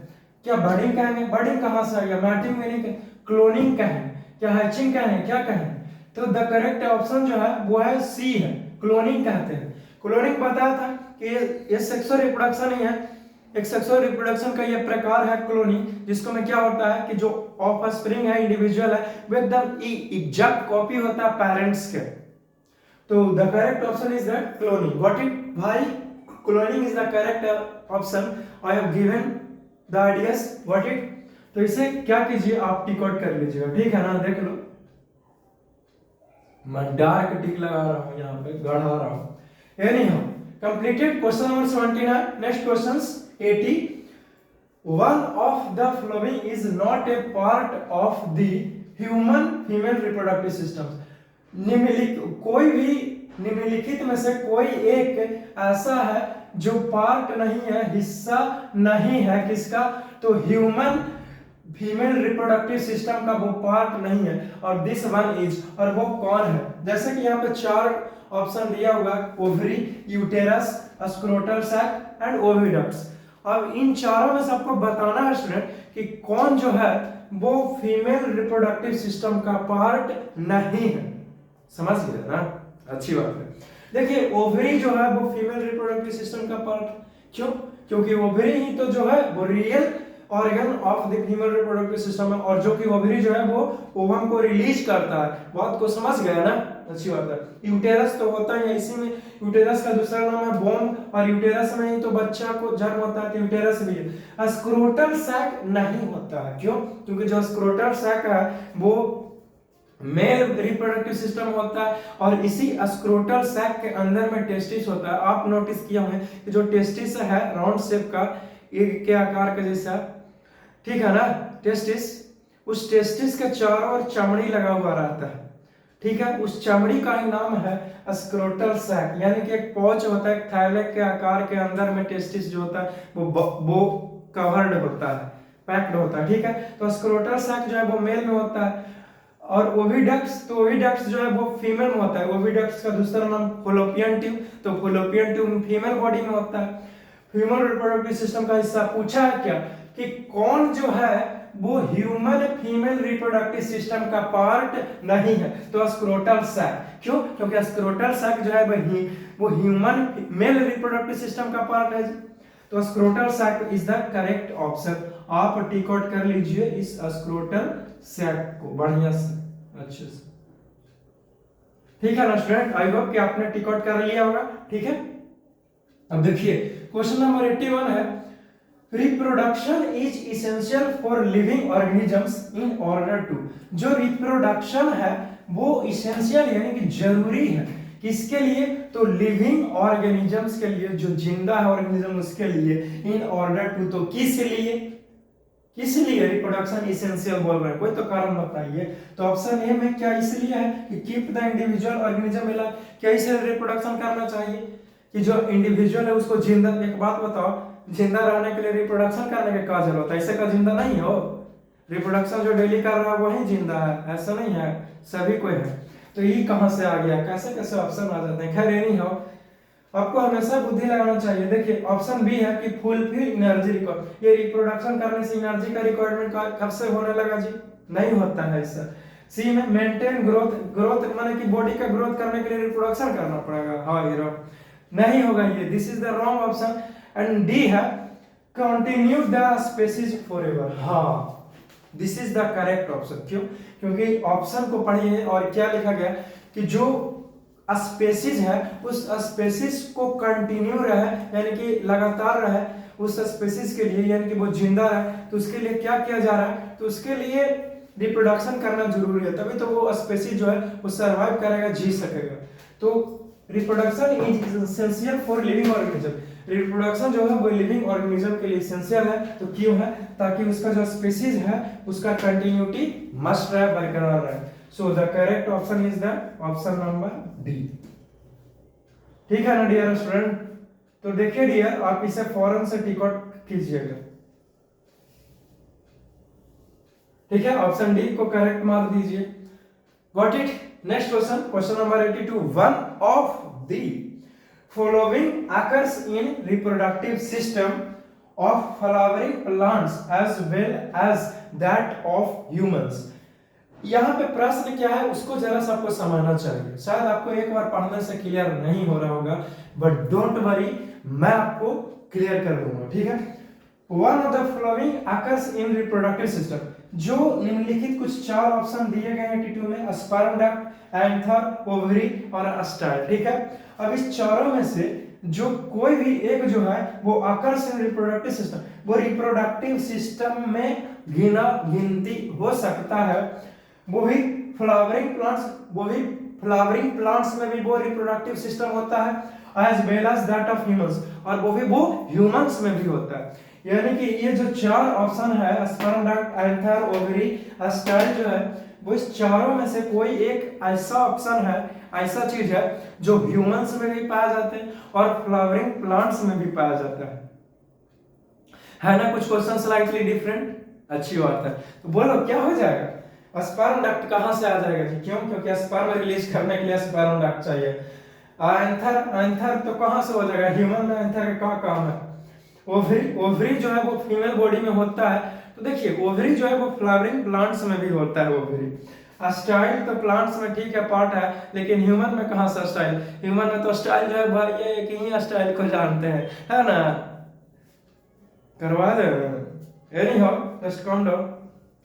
क्या बर्डिंग कहेंगे, बर्डिंग कहां से आ गया, मैटिंग यानी क्लोनिंग कहेंगे, क्या हैचिंग कहेंगे, क्या कहेंगे, तो द करेक्ट ऑप्शन जो है वो है सी है, क्लोनिंग कहते हैं। क्लोनिंग बताया था कि ये सेक्सुअल रिप्रोडक्शन ही है, एक सेक्सुअल रिप्रोडक्शन का ये प्रकार है क्लोनिंग, जिसको में क्या होता है कि जो ऑफस्प्रिंग है, इंडिविजुअल है, वो एकदम एग्जैक्ट कॉपी होता है पेरेंट्स के। तो the correct option is that cloning, got it भाई, cloning is the correct option. I have given the ideas, got it. तो इसे क्या कीजिए, आप टिक आउट कर लीजिएगा, ठीक है ना। देख लो मैं डार्क टिक लगा रहा हूं, यहाँ पे गढ़ा रहा हूं। Anyhow completed question number 79। Next questions 80। One of the following is not a part of the human female reproductive system. कोई भी निम्नलिखित में से कोई एक ऐसा है जो पार्ट नहीं है, हिस्सा नहीं है, किसका, तो ह्यूमन फीमेल रिप्रोडक्टिव सिस्टम का वो पार्ट नहीं है, और दिस वन इज, और वो कौन है। जैसे कि यहाँ पे चार ऑप्शन दिया हुआ, ovary, uterus, scrotal sac and oviducts. अब इन चारों में से आपको बताना है स्टूडेंट कि कौन जो है वो फीमेल रिप्रोडक्टिव सिस्टम का पार्ट नहीं है। समझ गए ना, अच्छी बात है। देखिए ओवरी जो है वो फीमेल रिप्रोडक्टिव सिस्टम का पार्ट, क्यों, क्योंकि ओवरी ही तो जो है वो real organ of the female reproductive system है, और जो कि ओवरी जो है वो ओवम को रिलीज करता है। बात को समझ गया ना, अच्छी बात है। यूटेरस तो होता है, इसी में यूटेरस का दूसरा नाम है बोम, और यूटेरस में ही तो बच्चा को जन्म होता है, तो यूटेरस भी है। स्क्रोटल सैक नहीं होता है, क्यों, क्योंकि जो स्क्रोटल सैक है वो मेल रिप्रोडक्टिव सिस्टम होता है, और इसी स्क्रोटल सैक के अंदर में टेस्टिस होता है। आप नोटिस किए होंगे कि जो टेस्टिस है राउंड शेप का, एक के आकार का जैसा, ठीक है ना, टेस्टिस, उस टेस्टिस के चारों ओर चमड़ी लगा हुआ रहता है, ठीक है, उस चमड़ी का ही नाम है स्क्रोटल सैक, यानी कि एक पॉच होता है, थैलेक के आकार के अंदर में टेस्टिस जो होता है वो कवर्ड होता है, पैक्ड होता है, ठीक है। तो स्क्रोटल सैक जो है वो मेल में होता है, और ओविडक्ट्स, तो ओविडक्ट्स जो है वो फीमेल में होता है। ओविडक्ट्स का दूसरा नाम फॉलोपियन ट्यूब, तो फॉलोपियन ट्यूब फीमेल बॉडी में होता है। फीमेल रिप्रोडक्टिव सिस्टम का हिस्सा पूछा है क्या कि कौन जो है वो ह्यूमन फीमेल रिप्रोडक्टिव सिस्टम का पार्ट नहीं है, तो स्क्रोटल सैक। क्यों, क्योंकि स्क्रोटल सैक जो है वो ह्यूमन मेल रिप्रोडक्टिव सिस्टम का पार्ट है, तो scrotal sac is the correct option. आप टिक आउट कर लीजिए इस स्क्रोटल सैक को बढ़िया से, अच्छे से, ठीक है ना स्टूडेंट। आई होप कि आपने टिक आउट कर लिया होगा, ठीक है। अब देखिए क्वेश्चन नंबर 81 है, reproduction is essential for living organisms in order to. जो रिप्रोडक्शन है वो इसेंशियल यानी कि जरूरी है किसके लिए, तो लिविंग ऑर्गेनिजम्स के लिए, जो जिंदा है ऑर्गेनिज्म उसके लिए, इन ऑर्डर टू, तो किस लिए, किस लिए रिप्रोडक्शन इसेंशियल बोल रहे हैं, कोई तो कारण बताइए। तो ऑप्शन ए में क्या इसलिए है कि keep the individual organism alive, क्या इसे रिप्रोडक्शन करना चाहिए कि जो इंडिविजुअल है उसको जिंदा, एक बात बताओ, जिंदा रहने के लिए रिप्रोडक्शन करने का क्या जरूरत है, ऐसे का जिंदा नहीं हो, रिप्रोडक्शन जो डेली कर रहा है वही जिंदा है, ऐसा नहीं है, सभी कोई है। तो ये कहां से आ गया, कैसे कैसे ऑप्शन आ जाते हैं, खैर ये नहीं हो, आपको हमेशा बुद्धि लगाना चाहिए। देखिए ऑप्शन बी है कि फुलफिल एनर्जी रिक्वायरमेंट, ये रिप्रोडक्शन करने से एनर्जी का रिक्वायरमेंट कब से होने लगा जी, नहीं होता है ऐसा। सी में मेंटेन ग्रोथ, ग्रोथ माने कि बॉडी का ग्रोथ करने के लिए रिप्रोडक्शन करना पड़ेगा, हाँ हीरो नहीं होगा ये, this is the wrong option. And D है कंटिन्यू द स्पीशीज फॉरएवर, हाँ this is the correct option. क्यों, क्योंकि ऑप्शन को पढ़िए और क्या लिखा गया कि जो स्पेसीज है उस स्पेसीज को कंटिन्यू रहे यानी कि लगातार रहे उस स्पेसीज के लिए, यानी कि वो जिंदा रहे, तो उसके लिए क्या किया जा रहा है, तो उसके लिए रिप्रोडक्शन करना जरूरी है, तभी तो वो स्पेसीज जो है वो सरवाइव करेगा, जी सकेगा। तो reproduction is essential for living organism, reproduction जो है वो लिविंग ऑर्गेनिज्म के लिए एसेंशियल है। तो क्यों है, ताकि उसका जो स्पीशीज है उसका कंटिन्यूटी मस्ट रहे, बरकरार रहे। So the correct option is the option number D. ठीक है ना डियर स्टूडेंट, तो देखिए डियर आप इसे फौरन से टिक आउट कीजिएगा, ठीक है, ऑप्शन डी को करेक्ट मार दीजिए, got it. Next question, question number 82, one of the following occurs in reproductive system of flowering plants as well as that of humans। यहाँ पे प्रश्न क्या है उसको जरा सा आपको समझना चाहिए, शायद आपको एक बार पढ़ने से क्लियर नहीं हो रहा होगा, बट डोंट वरी मैं आपको क्लियर कर दूंगा, ठीक है। One of the following occurs in reproductive system, जो निम्नलिखित कुछ चार ऑप्शन दिए गए हैं 82 में, स्पर्म डक्ट, एंथर, ओवरी और स्टाइल, ठीक है। अब इस चारों में से जो कोई भी एक जो है वो अकर्स इन रिप्रोडक्टिव सिस्टम, वो रिप्रोडक्टिव सिस्टम में गिनती हो सकता है, वो भी फ्लावरिंग प्लांट्स, वो भी फ्लावरिंग प्लांट्स में भी वो रिप्रोडक्टिव सिस्टम होता है as well as that of humans, और वो भी वो ह्यूमंस में भी होता है। यानी कि ये जो चार ऑप्शन है sperm duct, anther, ovary, style जो है वो इस चारों में से कोई एक ऐसा ऑप्शन है, ऐसा चीज है जो ह्यूमंस में भी पाया जाते हैं और फ्लावरिंग प्लांट्स में भी पाया जाता है ना। कुछ क्वेश्चन स्लाइटली डिफरेंट, अच्छी बात है। तो बोलो क्या हो जाएगा, स्पर्म डक्ट कहां से आ जाएगा जी, क्यों, क्योंकि स्पर्म रिलीज करने के लिए स्पर्म डक्ट चाहिए। एंथर तो कहां से हो जाएगा, ह्यूमन में एंथर का क्या काम है। ओवरी जो है वो फीमेल बॉडी में होता है, तो देखिए ओवरी जो है वो फ्लावरिंग प्लांट्स में भी होता है ओवरी। स्टाइल तो प्लांट्स में ठीक है पार्ट है, लेकिन ह्यूमन में कहां से स्टाइल, ह्यूमन में तो स्टाइल जो है भाई ये एक ही स्टाइल को जानते हैं, है ना, करवा दे anyhow just calm down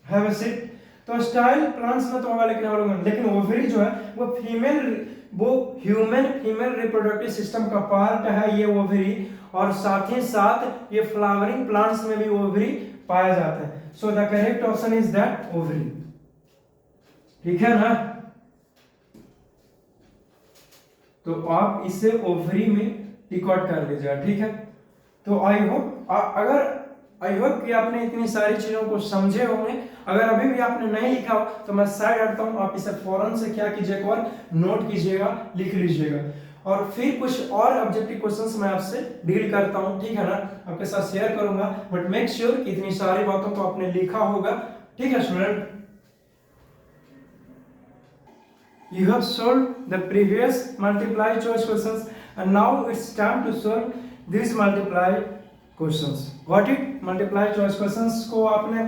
have a seat. तो स्टाइल प्लांट्स में तो होगा, लेकिन ओवरी जो है वो ह्यूमन फीमेल रिप्रोडक्टिव सिस्टम का पार्ट है ये ओवरी, और साथ ही साथ ये फ्लावरिंग प्लांट्स में भी ओवरी पाया जाता है। So the correct option is that ovary, ठीक है ना। तो आप इसे ओवरी में टिक आउट कर लीजिएगा, ठीक है। तो आई होप कि आपने इतनी सारी चीजों को समझे होंगे। अगर अभी भी आपने नहीं लिखा हो तो मैं साइड हटता हूं, आप इसे फौरन से क्या कीजिएगा और नोट कीजिएगा, लिख लीजिएगा, और फिर कुछ और ऑब्जेक्टिव क्वेश्चंस मैं आपसे डील करता हूं, ठीक है ना, आपके साथ शेयर करूंगा। बट मेक श्योर कि इतनी सारी बातों को आपने लिखा होगा, ठीक है student. You have solved the previous multiply choice questions and now it's time to solve these multiply questions. Got it? Multiply choice questions को आपने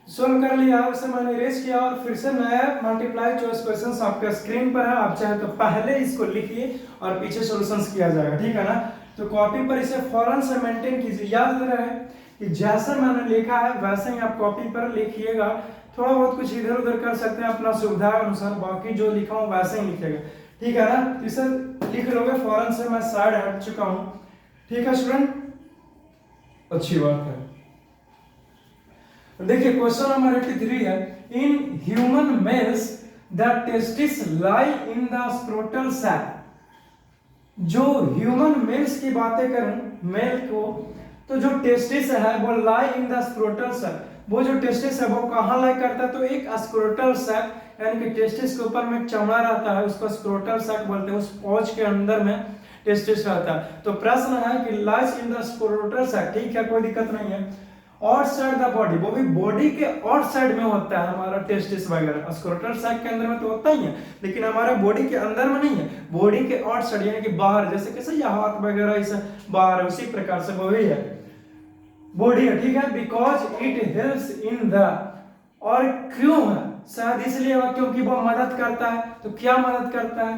सोल्व कर लिया, उसे मैंने इरेज किया और फिर से नया मल्टीप्लाई चॉइस क्वेश्चंस आपके स्क्रीन पर है। आप चाहे तो पहले इसको लिखिए और पीछे सॉल्यूशंस किया जाएगा, ठीक है ना। तो कॉपी पर इसे फौरन से मेंटेन कीजिए, याद रहे कि जैसे मैंने लिखा है वैसे ही आप कॉपी पर लिखिएगा। थोड़ा बहुत कुछ इधर उधर कर सकते हैं अपना सुविधा अनुसार, बाकी जो लिखा हूं वैसे ही लिखिएगा, ठीक है ना। तो इसे लिख लोगे फौरन से, मैं साइड हट चुका हूं, ठीक है स्टूडेंट, अच्छी बात है। देखिए क्वेश्चन नंबर 83 है, in human males the testes lie in the scrotal sac. जो ह्यूमन मेल्स की बातें करूं मेल को, तो जो टेस्टिस है वो लाई इन द स्क्रोटल सैक, वो जो टेस्टिस है वो कहां लाई करता है, तो एक स्क्रोटल सैक यानी कि टेस्टिस के ऊपर में चमड़ा रहता है, उसको स्क्रोटल सैक बोलते हैं, उस पौच के अंदर में टेस्टिस रहता है। तो प्रश्न है कि lies in the scrotal sac, ठीक है कोई दिक्कत नहीं है, और साइड द बॉडी, वो भी बॉडी के और साइड में होता है हमारा टेस्टिस वगैरह, स्क्रोटल सैक के अंदर में तो होता ही है, लेकिन हमारे बॉडी के अंदर में नहीं है, बॉडी के और साइड यानी कि बाहर, जैसे कैसे ये हाथ वगैरह इस बाहर है, उसी प्रकार से वो भी है बॉडी है, ठीक है। Because it helps in the, और क्यों है, शायद इसलिए हुआ क्योंकि वो मदद करता है। तो क्या मदद करता है,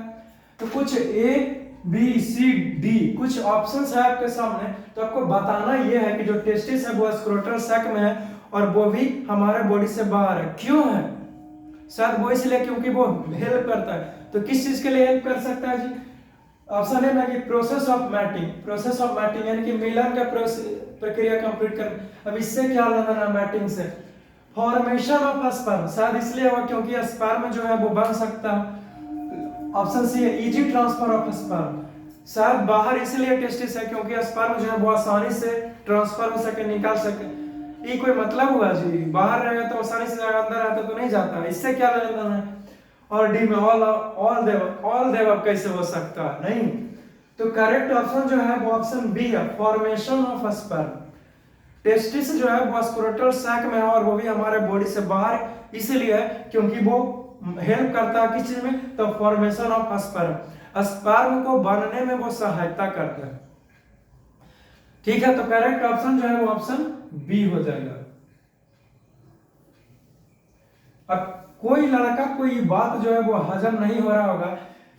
तो कुछ ए बी सी डी कुछ ऑप्शंस है आपके सामने, तो आपको बताना यह है कि जो टेस्टिस है वो स्क्रोटल सैक में है और वो भी हमारे बॉडी से बाहर है। क्यों है, शायद वो इसलिए क्योंकि वो हेल्प करता है। तो किस चीज के लिए हेल्प कर सकता है जी, ऑप्शन है ना कि process of mating, process of mating यानी कि मिलन का प्रक्रिया कंप्लीट कर। अब इससे क्या लेना है मैटिंग से, फॉर्मेशन ऑफ स्पर्म, शायद इसलिए हुआ क्योंकि स्पर्म जो है वो बन सकता है। ऑप्शन सी है इजी ट्रांसफर ऑफ स्पर्म, शायद बाहर इसलिए टेस्टिस है क्योंकि स्पर्म जो है वो आसानी से ट्रांसफर हो सके, निकाल सके। ये कोई मतलब हुआ जी, बाहर रहेगा तो आसानी से अंदर आता तो नहीं जाता, इससे क्या लेना है। और डी में ऑल देव कैसे हो सकता है, नहीं। तो करेक्ट ऑप्शन जो है वो ऑप्शन बी है, फॉर्मेशन ऑफ स्पर्म। टेस्टिस जो है वो स्क्रोटल सैक में है और वो भी हमारे बॉडी से बाहर, इसलिए है क्योंकि वो हेल्प करता है किस चीज में, तो फॉर्मेशन ऑफ स्पर्म, स्पर्म को बनने में वो सहायता करता है, ठीक है। तो करेक्ट ऑप्शन जो है वो ऑप्शन बी हो जाएगा। अब कोई लड़का को ये बात जो है वो हजम नहीं हो रहा होगा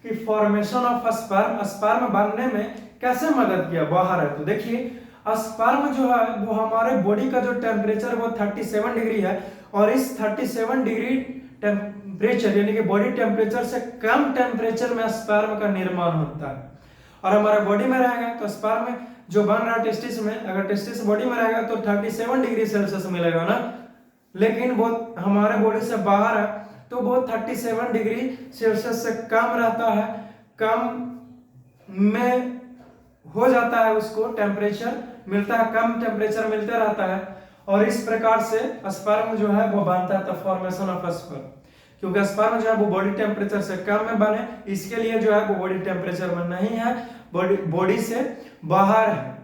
कि फॉर्मेशन ऑफ स्पर्म, स्पर्म बनने में कैसे मदद किया, बाहर है। तो देखिए स्पर्म जो है वो हमारे बॉडी का जो टेम्परेचर वो 37 डिग्री है, और इस 37 डिग्री टेम्परेचर यानी कि बॉडी टेम्परेचर से कम टेम्परेचर में स्पर्म का निर्माण होता है, और हमारे बॉडी में रहेगा तो स्पर्म जो बन रहा है टेस्टिस में, अगर टेस्टिस बॉडी में रहेगा तो 37 डिग्री सेल्सियस मिलेगा ना, लेकिन वो हमारे बॉडी से बाहर है तो वो 37 डिग्री सेल्सियस से कम रहता है, कम में हो जाता है, उसको टेम्परेचर मिलता है, कम टेम्परेचर मिलता रहता है, और इस प्रकार से स्पर्म जो है वो बनता है। तो फॉर्मेशन ऑफ स्पर्म, क्योंकि स्पर्म जो है वो बॉडी टेम्परेचर से कम में बने, इसके लिए जो है वो बॉडी टेम्परेचर में नहीं है, बॉडी से बाहर है,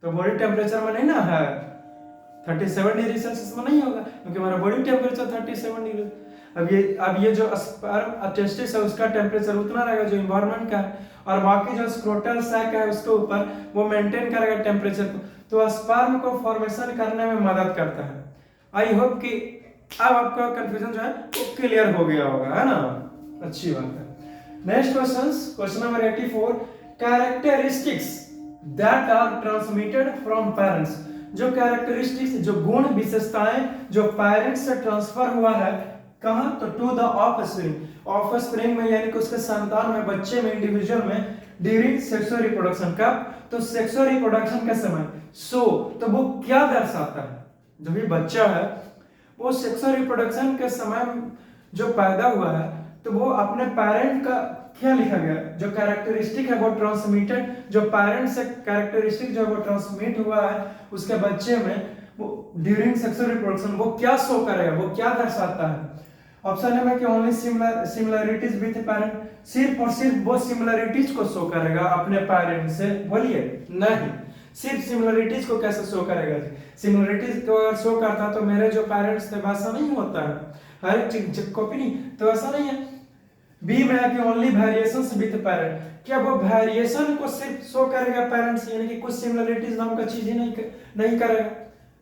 तो बॉडी टेम्परेचर में नहीं ना है, 37 डिग्री सेल्सियस में नहीं होगा क्योंकि हमारा बॉडी टेम्परेचर 37 डिग्री। अब ये जो स्पर्म टेस्टिस है उसका टेम्परेचर उतना रहेगा जो एनवायरनमेंट का है, और बाकी जो स्क्रोटल सैक है उसके ऊपर वो मेंटेन करेगा टेम्परेचर को, तो स्पर्म को फॉर्मेशन करने में मदद करता है। आई होप कि अब आपका कंफ्यूजन जो है वो क्लियर हो गया होगा, है ना, अच्छी बात है। Next question number 84, characteristics that are transmitted from parents, जो कैरेक्टरिस्टिक्स जो गुण विशेषताएं जो पेरेंट्स से ट्रांसफर हुआ है कहां, तो टू द ऑफस्प्रिंग, ऑफस्प्रिंग में यानी कि उसके संतान में, बच्चे में, इंडिविजुअल में, ड्यूरिंग सेक्सुअल रिप्रोडक्शन, कब, तो सेक्सुअल रिप्रोडक्शन के समय। सो तो वो क्या दर्शाता है, जो भी बच्चा है वो सेक्सुअल रिप्रोडक्शन के समय जो पैदा हुआ है तो वो अपने पेरेंट का क्या लिखा गया, जो कैरेक्टरिस्टिक है वो ट्रांसमिटेड, जो पेरेंट से कैरेक्टरिस्टिक जो वो ट्रांसमिट हुआ है उसके बच्चे में, वो ड्यूरिंग सेक्सुअल रिप्रोडक्शन वो क्या शो करेगा, वो क्या दर्शाता है। ऑप्शन है कि ओनली सिमिलरिटीज विद पेरेंट, सिर्फ और सिर्फ वो सिमिलरिटीज को शो करेगा अपने पेरेंट से, बोलिए नहीं, सिर्फ सिमिलरिटीज को कैसे शो करेगा जी, सिमिलरिटीज को अगर शो करता तो मेरे जो पेरेंट्स थे वैसा नहीं होता है, हर एक चीज कॉपी नहीं, तो ऐसा नहीं है। बी में है कि ओनली वेरिएशंस विद पेरेंट, क्या वो वेरिएशन को सिर्फ शो करेगा पेरेंट्स, यानी कि कुछ सिमिलरिटीज नाम का चीज ही नहीं करेगा,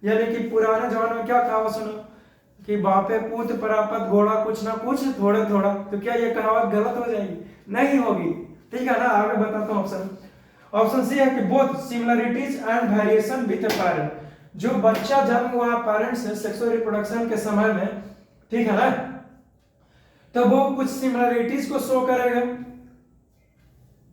यानी कि पुराने जमाने में क्या कहावत सुनो कि बापे पूत परापत घोड़ा कुछ ना कुछ थोड़ा थोड़ा, तो क्या ये कहावत गलत हो जाएगी, नहीं होगी, ठीक है ना। आगे बताता हूँ ऑप्शन सी है कि both similarities and variation with parent, जो बच्चा जन्म हुआ पेरेंट्स से सेक्सुअल रिप्रोडक्शन के समय में, ठीक है ना, तो वो कुछ सिमिलरिटीज को शो करेगा,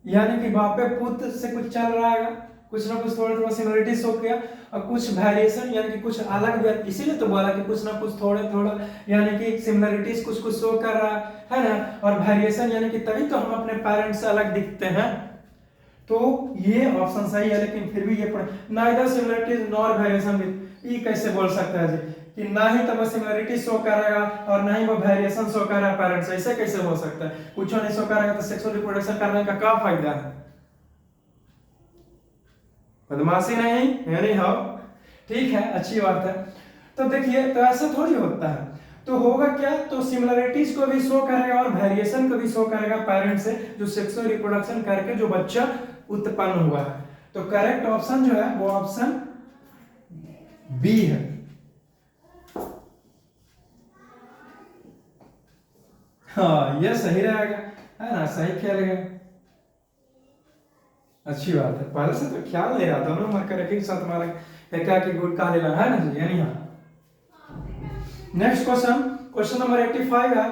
यानी कि बापे पुत्र से कुछ चल रहा है, कुछ ना कुछ थोड़ा थोड़ा सिमिलरिटी शो किया और कुछ वेरिएशन यानी कि कुछ अलग भी, इसीलिए तो बोला कि कुछ ना कुछ थोड़ा थोड़ा यानी कि सिमिलरिटीज कुछ कुछ शो कर रहा है ना, और वेरिएशन यानी कि तभी तो हम अपने पेरेंट्स से अलग दिखते हैं। तो ये ऑप्शन सही है, लेकिन फिर भी ये neither similarities nor variation with, ये कैसे बोल सकता है जी कि ना ही तो वो सिमिलरिटी शो करेगा और ना ही वो वेरिएशन शो कर रहा है पेरेंट्स, ऐसे कैसे हो सकता है? कुछ नहीं शो करेगा तो सेक्सुअल रिप्रोडक्शन करने का क्या फायदा है? बदमाशी नहीं यानी हाँ, ठीक है, अच्छी बात है। तो देखिए, तो ऐसा थोड़ी होता है, तो होगा क्या, तो सिमिलरिटीज को भी शो करेगा और वेरिएशन को भी शो करेगा पेरेंट्स से, जो सेक्सुअल रिप्रोडक्शन करके जो बच्चा उत्पन्न हुआ है। तो करेक्ट ऑप्शन जो है वो ऑप्शन बी है। हाँ, ये सही रहेगा, है ना, सही खेल गए, अच्छी बात है। पहले से तो ख्याल ले रहा, दोनों मार्कर एक ही साथ मारा, एक की गुड का लेना है ना जी, यानी हाँ। नेक्स्ट क्वेश्चन, क्वेश्चन नंबर 85 है,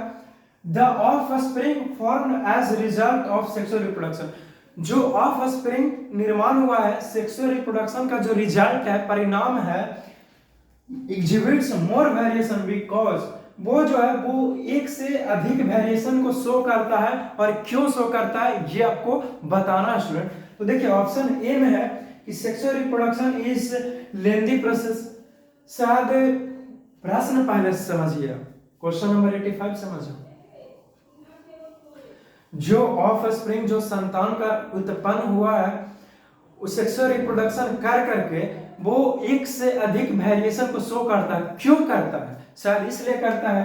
the offspring formed as result of sexual reproduction. जो ऑफस्प्रिंग निर्माण हुआ है सेक्सुअल रिप्रोडक्शन का, जो रिजल्ट है, परिणाम है, एग्जिबिट्स मोर वेरिएशन बिकॉज, वो जो है वो एक से अधिक वेरिएशन को शो करता है, और क्यों शो करता है ये आपको बताना है स्टूडेंट। तो देखिए ऑप्शन ए में है कि sexual reproduction is lengthy process. शायद प्रश्न पहले से समझिए, क्वेश्चन नंबर 85 समझो। जो ऑफस्प्रिंग, जो संतान का उत्पन्न हुआ है, उस सेक्सुअल रिप्रोडक्शन कर करके वो एक से अधिक वेरिएशन को शो करता है। क्यों करता है? शायद इसलिए करता है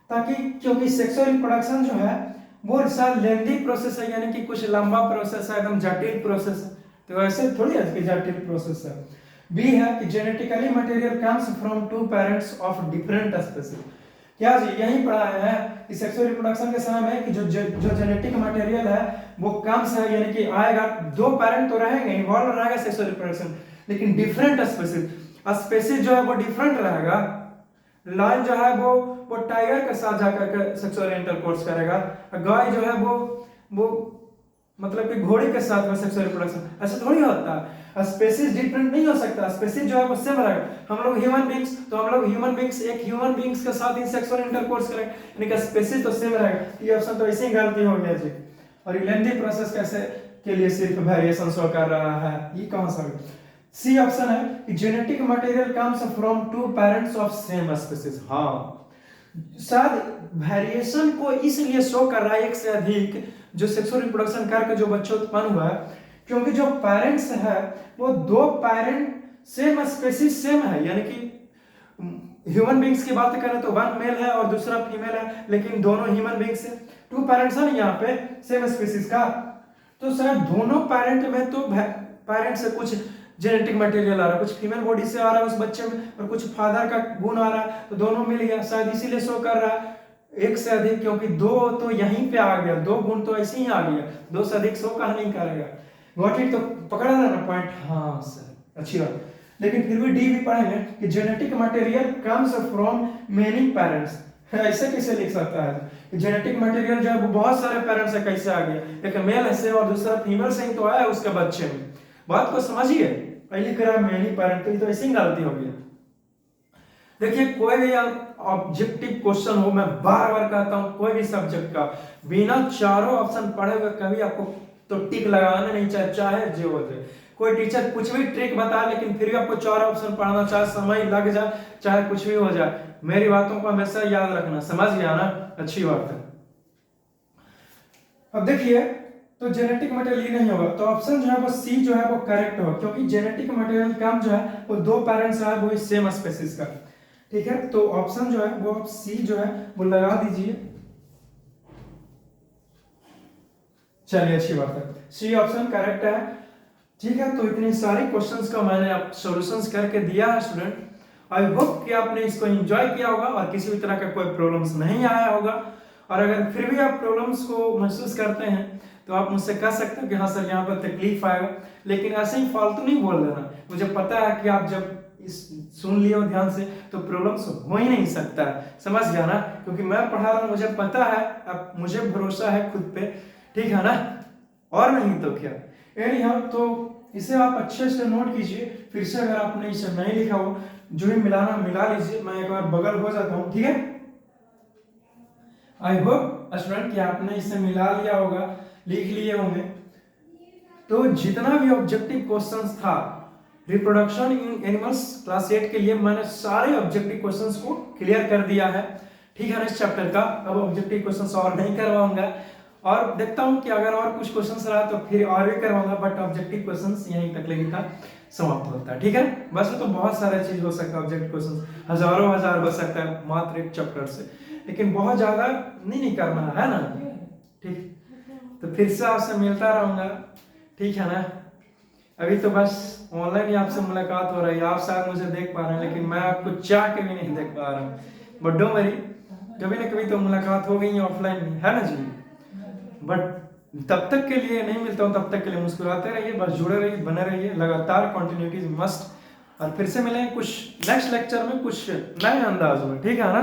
ताकि, क्योंकि सेक्सुअल रिप्रोडक्शन जो है वो शायद लेंदी प्रोसेस है, यानी कि कुछ लंबा प्रोसेस है, एकदम जटिल प्रोसेस है। तो ऐसे थोड़ी है कि जटिल प्रोसेस है। बी है कि genetically material comes from two parents of different species. क्या जी यही पढ़ा है कि सेक्सुअल रिप्रोडक्शन के समय में कि जो जेनेटिक मटेरियल है वो कम्स है, यानी कि आएगा, दो पेरेंट तो रहेंगे, इन्वॉल्व रहेगा सेक्सुअल रिप्रोडक्शन, लेकिन डिफरेंट स्पीशीज, स्पीशीज जो है वो डिफरेंट रहेगा। लायन जो है वो टाइगर के साथ जाकर के सेक्सुअल इंटरकोर्स करेगा, गाय जो है वो मतलब कि घोड़े के साथ में सेक्सुअल रिप्रोडक्शन, ऐसा थोड़ी होता है। स्पेसीज डिफरेंट नहीं हो सकता, स्पेसीज जो है वो सेम रहेगा। हम लोग ह्यूमन बींग्स, तो हम लोग ह्यूमन बींग्स एक ह्यूमन बींग्स के साथ ही सेक्सुअल इंटरकोर्स करेंगे, यानी कि स्पेसीज तो सेम रहेगा। ये ऑप्शन तो ऐसे ही गलती हो गया जी। और ये लेंथी प्रोसेस कैसे के लिए सिर्फ वेरिएशन शो कर रहा है, ये कहां से? सी ऑप्शन है कि genetic material comes from two parents of same species. हाँ, शायद वेरिएशन को इसलिए शो कर रहा है एक से अधिक, जो सेक्सुअल रिप्रोडक्शन करके जो बच्चा उत्पन्न हुआ है, क्योंकि जो पेरेंट्स है वो दो पेरेंट सेम स्पीशीज सेम है, यानी कि ह्यूमन बींग्स की बात करें तो वन मेल है और दूसरा फीमेल है, लेकिन दोनों ह्यूमन बींग्स है, टू पेरेंट्स है यहाँ पे सेम स्पीशीज का। तो शायद दोनों पेरेंट में तो पेरेंट से कुछ जेनेटिक मटेरियल आ रहा है, कुछ फीमेल बॉडी से आ रहा है उस बच्चे में, और कुछ फादर का गुण आ रहा है, तो दोनों मिल गया, शायद इसीलिए शो कर रहा है एक से अधिक, क्योंकि दो तो यहीं पे आ गया, दो गुण तो ऐसे ही आ गया, दो से अधिक शो कहा नहीं करेगा। Got it? तो पकड़ा ना पॉइंट? हाँ सर, अच्छी बात। लेकिन फिर भी डी भी पढ़ेंगे कि genetic material comes from many parents. ऐसे कैसे लिख सकता है? जेनेटिक मटेरियल जो है वो बहुत सारे पेरेंट्स से कैसे आ गया, एक मेल से और दूसरा फीमेल से ही तो आया उसके बच्चे में। बात को समझिए, पहले करा मेनी पेरेंट, तो ये तो ऐसी गलती हो गई। देखिए, कोई भी ऑब्जेक्टिव क्वेश्चन हो, मैं बार बार कहता हूं, कोई भी सब्जेक्ट का बिना चारों ऑप्शन पढ़े हुए कभी आपको तो टिक लगाना नहीं, चाहे जो हो जाए। कोई टीचर कुछ भी ट्रिक बताए, लेकिन फिर भी आपको चारों ऑप्शन पढ़ना, चाहे समय लग जाए, चाहे कुछ भी हो जाए। मेरी बातों को हमेशा याद रखना, समझ गया ना? अच्छी बात है। अब देखिए, तो जेनेटिक मटेरियल नहीं होगा, तो ऑप्शन जो है वो सी जो है वो करेक्ट होगा, क्योंकि जेनेटिक मटेरियल कम जो है वो दो पेरेंट्स है वो सेम स्पीशीज का। ठीक है, तो ऑप्शन जो है वो आप सी जो है वो लगा दीजिए। चलिए, अच्छी बात है, सी ऑप्शन करेक्ट है। ठीक है, तो इतने सारे क्वेश्चंस का मैंने आप सॉल्यूशंस करके दिया है स्टूडेंट। आई होप कि आपने इसको एंजॉय किया होगा और किसी भी तरह का कोई प्रॉब्लम्स नहीं आया होगा। और अगर फिर भी आप प्रॉब्लम्स को महसूस करते हैं तो आप मुझसे कह सकते हो कि हाँ सर यहाँ पर तकलीफ आएगा, लेकिन ऐसे ही फालतू नहीं बोल देना। मुझे पता है कि आप जब इस सुन लियो ध्यान से तो प्रॉब्लम्स हो ही नहीं सकता, समझ गया ना? क्योंकि मैं पढ़ा रहा हूँ, मुझे पता है, अब मुझे भरोसा है खुद पे, ठीक है ना? और नहीं तो क्या। एनी हाउ, तो इसे आप अच्छे से नोट कीजिए। फिर से अगर आपने इसे नहीं लिखा हो, जो भी मिलाना मिला लीजिए। मैं एक बार बगल हो जाता हूँ, ठीक है। आई होप स्टूडेंट कि आपने इसे मिला लिया होगा, लिख लिए होंगे। तो जितना भी ऑब्जेक्टिव क्वेश्चंस था रिप्रोडक्शन इन एनिमल्स क्लास 8 के लिए, मैंने सारे ऑब्जेक्टिव क्वेश्चंस को क्लियर कर दिया है, ठीक है ना, इस चैप्टर का। अब ऑब्जेक्टिव क्वेश्चंस और नहीं करवाऊंगा, और देखता हूं कि अगर और कुछ क्वेश्चंस रहा तो फिर और भी करवाऊंगा, बट ऑब्जेक्टिव क्वेश्चंस यहीं तक लगी था समाप्त होता है, ठीक है। वैसे तो बहुत सारे चीज हो सकता है, ऑब्जेक्टिव क्वेश्चंस हजारों हजार हो सकता है मात्र एक चैप्टर से, लेकिन बहुत ज्यादा नहीं करना है ना, ठीक। तो फिर से आपसे मिलता रहूंगा, ठीक है ना। अभी तो बस ऑनलाइन ही आपसे मुलाकात हो रही है, आप शायद मुझे देख पा रहे हैं, लेकिन मैं आपको चाह के भी नहीं देख पा रहा हूँ। बट डोंट वरी, कभी ना कभी तो मुलाकात हो गई ऑफलाइन में, है ना जी। बट तब तक के लिए नहीं मिलता हूँ, तब तक के लिए मुस्कुराते रहिए, बस जुड़े रहिए, बने रहिए, लगातार कंटिन्यूटी मस्ट। और फिर से मिलेंगे कुछ नेक्स्ट लेक्चर में कुछ नए अंदाज में, ठीक है ना।